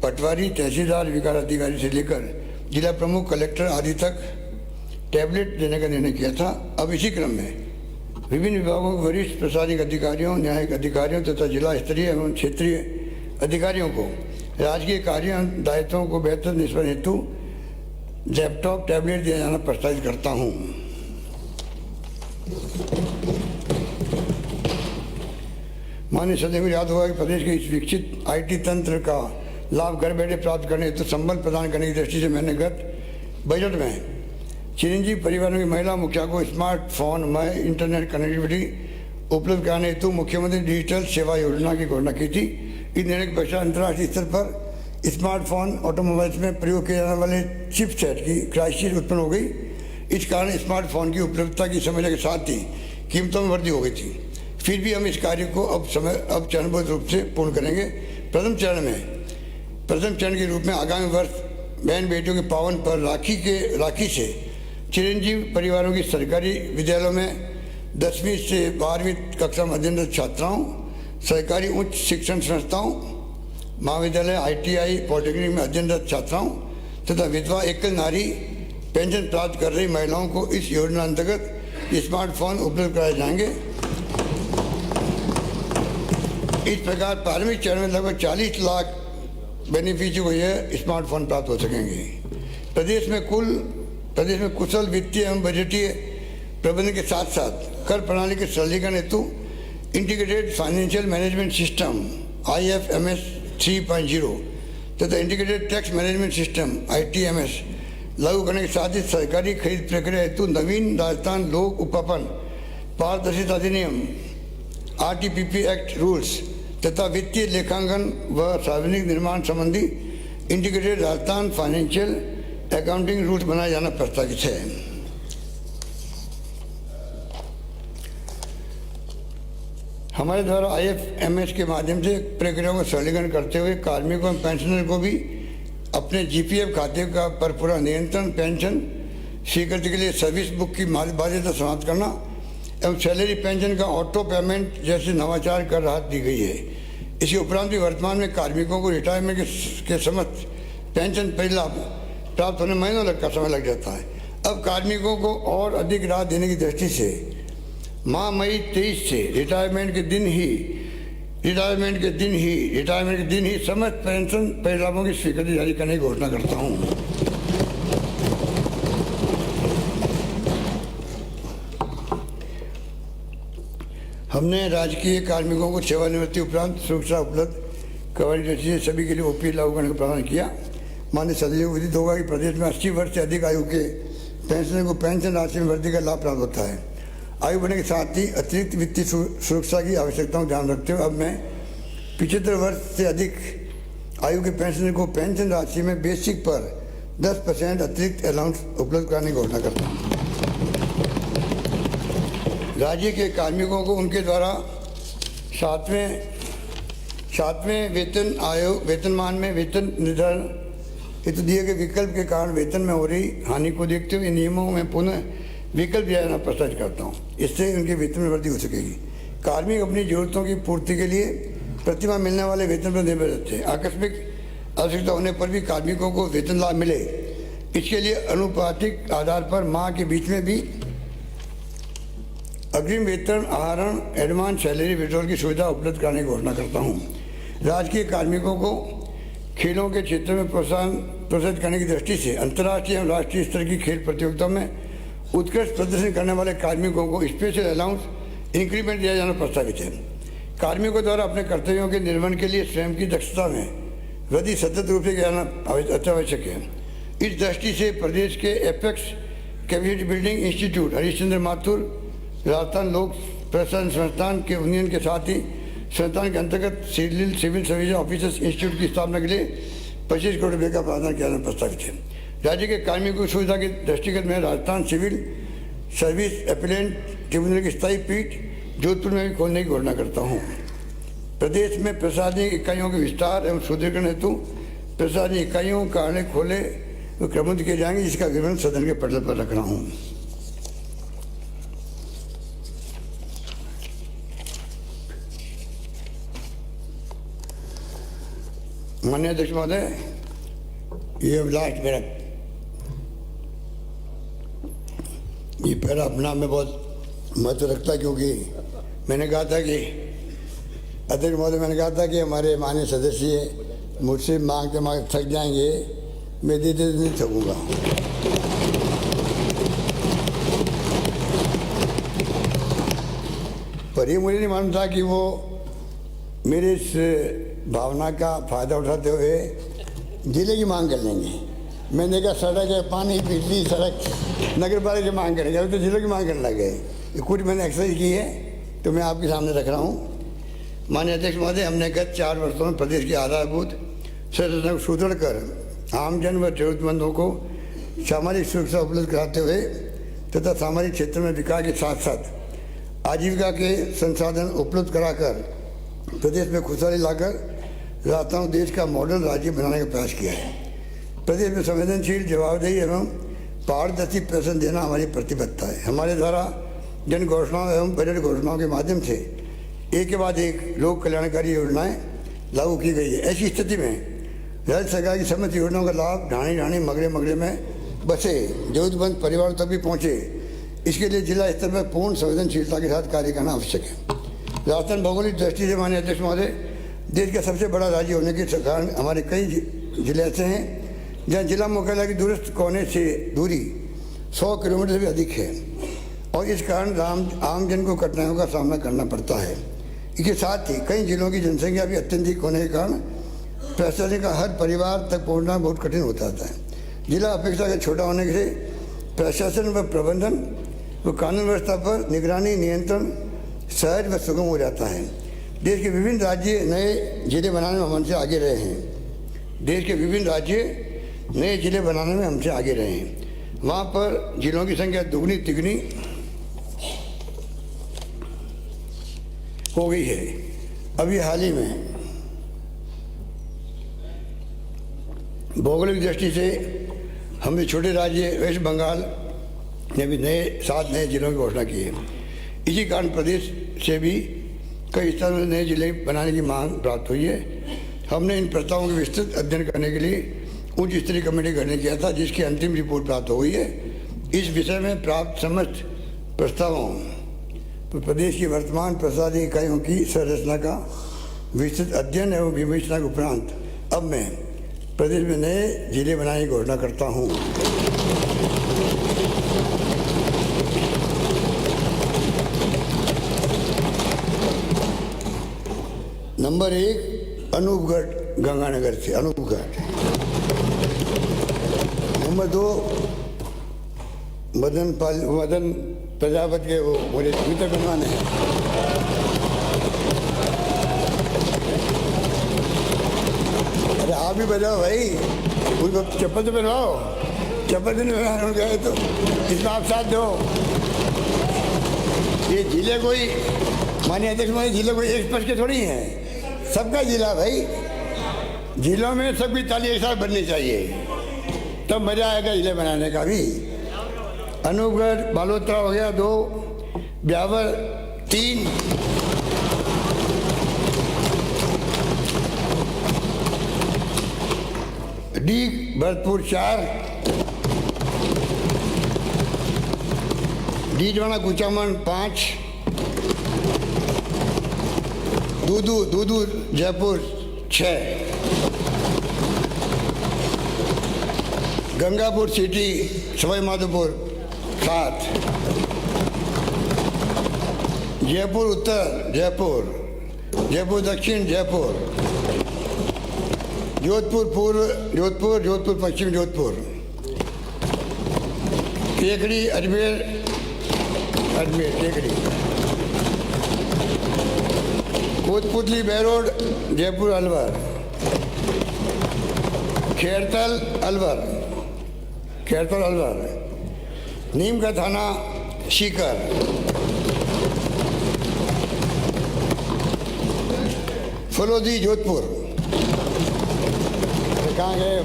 पटवारी, तहसीलदार विकास अधिकारी से लेकर जिला प्रमुख, कलेक्टर आदि तक टैबलेट देने का निर्णय किया था। अब इसी क्रम में विभिन्न विभागों के वरिष्ठ प्रशासनिक अधिकारियों, न्यायिक अधिकारियों तथा जिला स्तरीय एवं क्षेत्रीय अधिकारियों को राजकीय कार्यों दायित्वों को बेहतर निष्पादन हेतु लैपटॉप, टैबलेट दिया जाना प्रस्तावित करता हूँ। माननीय सदस्य को याद होगा कि प्रदेश के इस विकसित IT तंत्र का लाभ घर बैठे प्राप्त करने हेतु संबल प्रदान करने की दृष्टि से मैंने गत बजट में चिरंजीवी परिवारों की महिला मुखिया को स्मार्टफोन में इंटरनेट कनेक्टिविटी उपलब्ध कराने हेतु मुख्यमंत्री डिजिटल सेवा योजना की घोषणा की थी। इस निर्णय के पश्चात अंतर्राष्ट्रीय स्तर पर स्मार्टफोन ऑटोमोबाइल्स में प्रयोग किए जाने वाले चिपसेट की क्राइसिस उत्पन्न हो गई। इस कारण स्मार्टफोन की उपलब्धता की समस्या के साथ ही कीमतों में वृद्धि हो गई थी। फिर भी हम इस कार्य को अब चरणबद्ध रूप से पूर्ण करेंगे। प्रथम चरण के रूप में आगामी वर्ष बहन बेटियों के पावन पर राखी से चिरंजीवी परिवारों की सरकारी विद्यालयों में 10वीं से 12वीं कक्षा में अध्ययनरत छात्राओं, सरकारी उच्च शिक्षण संस्थाओं, महाविद्यालय, ITI, पॉलिटेक्निक में अध्ययनरत छात्राओं तथा विधवा एकल नारी पेंशन प्राप्त कर रही महिलाओं को इस योजना अंतर्गत स्मार्टफोन उपलब्ध कराए जाएंगे। इस प्रकार प्रारंभिक चरण में लगभग 40 लाख बेनिफिशियरी को यह स्मार्टफोन प्राप्त हो सकेंगे। प्रदेश में कुशल वित्तीय एवं बजटीय प्रबंधन के साथ साथ कर प्रणाली के सरलीकरण हेतु integrated financial management system IFMS 3.0 तथा integrated tax management system ITMS लागू करने के साथ ही सरकारी खरीद प्रक्रिया हेतु नवीन राजस्थान लोक उपपन पारदर्शिता अधिनियम RTPP एक्ट रूल्स तथा वित्तीय लेखांकन व सार्वजनिक निर्माण संबंधी integrated Rajasthan financial accounting rules बनाया जाना प्रस्तावित है। हमारे द्वारा IFMS के माध्यम से प्रक्रियाओं का सरलीकरण करते हुए कार्मिकों और पेंशनर को भी अपने GPF खाते का पर पूरा नियंत्रण, पेंशन स्वीकृति के लिए सर्विस बुक की बाध्यता समाप्त करना एवं सैलरी पेंशन का ऑटो पेमेंट जैसे नवाचार कर राहत दी गई है। इसके उपरांत भी वर्तमान में कार्मिकों को रिटायरमेंट के समस्त पेंशन परिलाभ प्राप्त होने महीनों का समय लग जाता है। अब कार्मिकों को और अधिक राहत देने की दृष्टि से माह मई 23 से रिटायरमेंट के दिन ही समस्त पेंशन परिलाभों की स्वीकृति जारी करने की घोषणा करता हूँ। हमने राजकीय कार्मिकों को सेवानिवृत्ति उपरांत सुरक्षा उपलब्ध करवाने जैसे सभी के लिए OPA लागू करने का प्रावधान किया। माननीय सदस्य को विदित होगा कि प्रदेश में 80 वर्ष से अधिक आयु के पेंशनर को पेंशन राशि में वृद्धि का लाभ प्राप्त होता है। आयु बढ़ने के साथ ही अतिरिक्त वित्तीय सुरक्षा की आवश्यकताओं को ध्यान रखते हुए अब मैं 75 वर्ष से अधिक आयु के पेंशनर को पेंशन राशि में बेसिक पर 10% अतिरिक्त अलाउंस उपलब्ध कराने की घोषणा करता हूँ। राज्य के कार्मिकों को उनके द्वारा सातवें वेतनमान में वेतन निर्धारण हेतु दिए गए विकल्प के कारण वेतन में हो रही हानि को देखते हुए नियमों में पुनः विकल्प दिया जाना प्रस्तावित करता हूँ। इससे उनके वेतन में वृद्धि हो सकेगी। कार्मिक अपनी जरूरतों की पूर्ति के लिए प्रतिमाह मिलने वाले वेतन पर निर्भर रहते हैं। आकस्मिक आवश्यकता होने पर भी कार्मिकों को वेतन लाभ मिले, इसके लिए अनुपातिक आधार पर माह के बीच में भी अग्रिम वेतन, आहरण, एडवांस सैलरी विड्रॉल की सुविधा उपलब्ध कराने की घोषणा करता हूँ। राजकीय कार्मिकों को खेलों के क्षेत्र में प्रोत्साहित करने की दृष्टि से अंतर्राष्ट्रीय एवं राष्ट्रीय स्तर की खेल प्रतियोगिताओं में उत्कृष्ट प्रदर्शन करने वाले कार्मिकों को स्पेशल अलाउंस इंक्रीमेंट दिया जाना प्रस्तावित है। कार्मिकों द्वारा अपने कर्तव्यों के निर्वहन के लिए स्वयं की दक्षता में वृद्धि सतत रूप से किया जाना अत्यावश्यक है। इस दृष्टि से प्रदेश के apex capacity building institute Harishchandra Mathur Rajasthan लोक प्रशासन संस्थान के यूनियन के साथ ही संस्थान के अंतर्गत सिविल सर्विस ऑफिसर्स इंस्टीट्यूट की स्थापना के लिए 25 करोड़ रुपये का प्रावधान किया जाना प्रस्तावित है। राज्य के कार्मिकों की सुविधा के दृष्टिगत में Rajasthan civil service appellate tribunal की स्थायी पीठ जोधपुर में भी खोलने की घोषणा करता हूँ। प्रदेश में प्रशासनिक इकाइयों के विस्तार एवं सुदृढ़ीकरण हेतु प्रशासनिक इकाइयों कार्यालय खोले क्रमबद्ध किए जाएंगे, जिसका विवरण सदन के पटल पर रख रहा हूँ। माननीय अध्यक्ष महोदय, ये लास्ट मेरा ये पैरा अपना में बहुत महत्व रखता है, क्योंकि मैंने कहा था कि अध्यक्ष महोदय मैंने कहा था कि हमारे माननीय सदस्य मुझसे मांगते मांगते थक जाएंगे, मैं देते नहीं थकूँगा। पर ये मुझे नहीं मालूम था कि वो मेरे इस भावना का फायदा उठाते हुए जिले की मांग कर लेंगे। मैंने कहा सड़क है, पानी, बिजली, सड़क नगर पालिका की मांग करेंगे, अभी तो जिले की मांग करने लगे। कुछ मैंने एक्सरसाइज की है तो मैं आपके सामने रख रहा हूँ। माननीय अध्यक्ष महोदय, हमने गत 4 वर्षों में प्रदेश की आधारभूत संरचना को सुदृढ़ कर आमजन व जरूरतमंदों को सामाजिक सुरक्षा उपलब्ध कराते हुए तथा सामाजिक क्षेत्र में विकास के साथ साथ आजीविका के संसाधन उपलब्ध कराकर प्रदेश में खुशहाली लाकर राजस्थान देश का मॉडल राज्य बनाने का प्रयास किया है। प्रदेश में संवेदनशील, जवाबदेही एवं पारदर्शी प्रशासन देना हमारी प्रतिबद्धता है। हमारे द्वारा जन घोषणाओं एवं बजट घोषणाओं के माध्यम से एक के बाद एक लोक कल्याणकारी योजनाएं लागू की गई है। ऐसी स्थिति में राज्य सरकार की समस्त योजनाओं का लाभ ढाणी ढाणी मगड़े मगड़े में बसे जरूरतमंद परिवारों तक भी पहुँचे, इसके लिए जिला स्तर पर पूर्ण संवेदनशीलता के साथ कार्य करना आवश्यक है। राजस्थान भौगोलिक दृष्टि से माननीय अध्यक्ष महोदय, देश का सबसे बड़ा राज्य होने के कारण हमारे कई जिले ऐसे हैं जहाँ जिला मुख्यालय की दूरस्थ कोने से दूरी 100 किलोमीटर से भी अधिक है और इस कारण आमजन को कठिनाइयों का सामना करना पड़ता है। इसके साथ ही कई जिलों की जनसंख्या भी अत्यधिक होने के कारण प्रशासन का हर परिवार तक पहुंचना बहुत कठिन हो जाता है। जिला अपेक्षाकृत छोटा होने से प्रशासन व प्रबंधन व कानून व्यवस्था पर निगरानी नियंत्रण सहज व सुगम हो जाता है। देश के विभिन्न राज्य नए जिले बनाने में हमसे आगे रहे हैं। देश के विभिन्न राज्य नए जिले बनाने में हमसे आगे रहे हैं। वहाँ पर जिलों की संख्या दुगनी तिगनी हो गई है। अभी हाल ही में भौगोलिक दृष्टि से हमने छोटे राज्य वेस्ट बंगाल ने भी 7 नए जिलों की घोषणा की है। इसी कारण प्रदेश से भी कई स्थानों में नए जिले बनाने की मांग प्राप्त हुई है। हमने इन प्रस्तावों के विस्तृत अध्ययन करने के लिए उच्च स्तरीय कमेटी गठन किया था, जिसकी अंतिम रिपोर्ट प्राप्त हो गई है। इस विषय में प्राप्त समस्त प्रस्तावों पर प्रदेश की वर्तमान प्रशासनिक इकाइयों की संरचना का विस्तृत अध्ययन एवं विवेचना के उपरांत अब मैं प्रदेश में नए जिले बनाने की घोषणा करता हूँ। नंबर 1 अनूपगढ़ गंगानगर से अनूपगढ़। नंबर 2 मदन प्रजापति के वो मुझे मित्र बनवाने हैं। अरे आप भी बजाओ भाई, उनको चप्पल तो पहनवाओ। चप्पल नहीं पहनाने गए तो इसमें आप साथ दो। ये जिले कोई माननीय अध्यक्ष महोदय, जिले कोई एक पक्ष के थोड़ी हैं, सबका जिला भाई। जिलों में सबकी ताली एक साथ बननी चाहिए, तब मजा आएगा जिले बनाने का भी। अनूपगढ़ बालोतरा हो गया 2, ब्यावर 3, डी भरतपुर 4, डीडवाना कुचामन 5, दूदू जयपुर 6, गंगापुर सिटी सवाई माधोपुर 7, जयपुर उत्तर जयपुर दक्षिण जयपुर, जोधपुर पूर्व जोधपुर पश्चिम जोधपुर, टेकड़ी अजमेर टेकड़ी, कोतपुतली बेरोड जयपुर अलवर, खेरतल अलवर, नीम का थाना सीकर, फलोदी जोधपुर। कहाँ गए?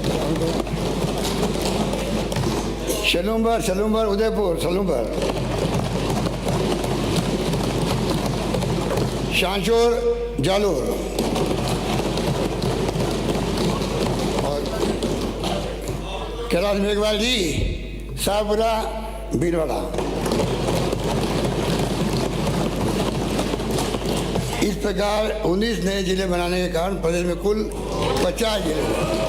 सलूम्बर उदयपुर, शांचोर जालोर और कैलाश मेघवाल जी शाहपुरा भीलवाड़ा। इस प्रकार 19 नए जिले बनाने के कारण प्रदेश में कुल 50 जिले हैं।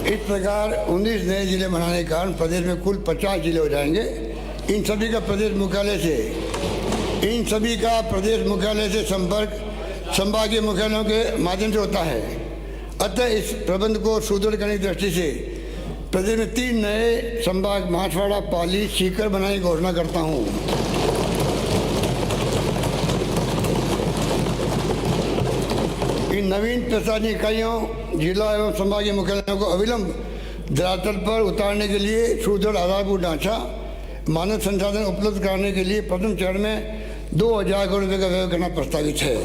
इस प्रकार 19 नए जिले बनाने के कारण प्रदेश में कुल 50 जिले हो जाएंगे। इन सभी का प्रदेश मुख्यालय से संपर्क संभागीय मुख्यालयों के माध्यम से होता है। अतः इस प्रबंध को सुदृढ़ करने की दृष्टि से प्रदेश में 3 नए संभाग मराठवाड़ा, पाली, सीकर बनाने की घोषणा करता हूँ। इन नवीन प्रशासनिक इकाइयों जिला एवं संभागीय मुख्यालयों को अविलंब धरातल पर उतारने के लिए सुदृढ़ आधारभूत ढांचा मानव संसाधन उपलब्ध कराने के लिए प्रथम चरण में 2000 करोड़ रुपये का व्यय करना प्रस्तावित है।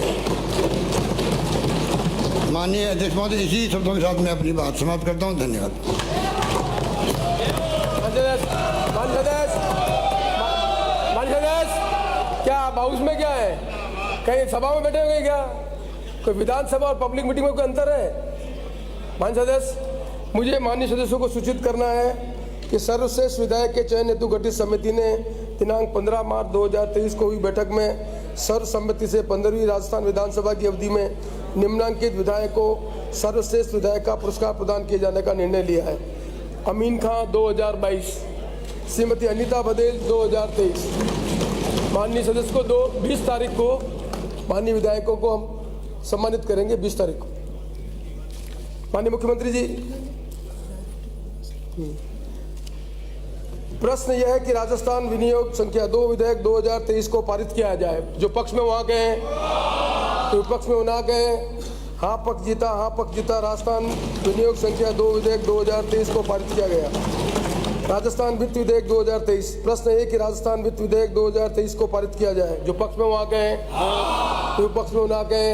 माननीय अध्यक्ष महोदय, इसी शब्दों के साथ मैं अपनी बात समाप्त करता हूँ। धन्यवाद। क्या आप हाउस में क्या है, कहीं सभा में बैठे हुए क्या? कोई विधानसभा और पब्लिक मीटिंग में कोई अंतर है? माननीय सदस्य, मुझे माननीय सदस्यों को सूचित करना है कि सर्वश्रेष्ठ विधायक के चयन हेतु गठित समिति ने दिनांक 15 मार्च 2023 को हुई बैठक में सर्वसम्मति से 15वीं राजस्थान विधानसभा की अवधि में निम्नांकित विधायक को सर्वश्रेष्ठ विधायक का पुरस्कार प्रदान किए जाने का निर्णय लिया है। अमीन खां 2022, श्रीमती अनीता बदेल 2023। माननीय सदस्य को 20 तारीख को माननीय विधायकों को हम सम्मानित करेंगे, 20 तारीख को। माननीय मुख्यमंत्री जी, प्रश्न यह है कि राजस्थान विनियोग संख्या 2 विधेयक 2023 को पारित किया जाए। जो पक्ष में वहां गए, तो विपक्ष में ना गए, हाँ पक्ष जीता। राजस्थान विनियोग संख्या 2 विधेयक 2023 को पारित किया गया। राजस्थान वित्त विधेयक 2023। प्रश्न है कि राजस्थान वित्त विधेयक 2023 को पारित किया जाए। जो पक्ष में वहां गए, तो विपक्ष में ना गए,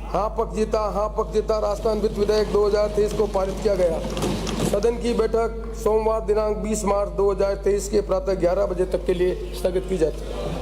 हाँ पक्ष जीता। राजस्थान वित्त विधेयक 2023 को पारित किया गया। सदन की बैठक सोमवार दिनांक 20 मार्च 2023 के प्रातः 11 बजे तक के लिए स्थगित की जाती है।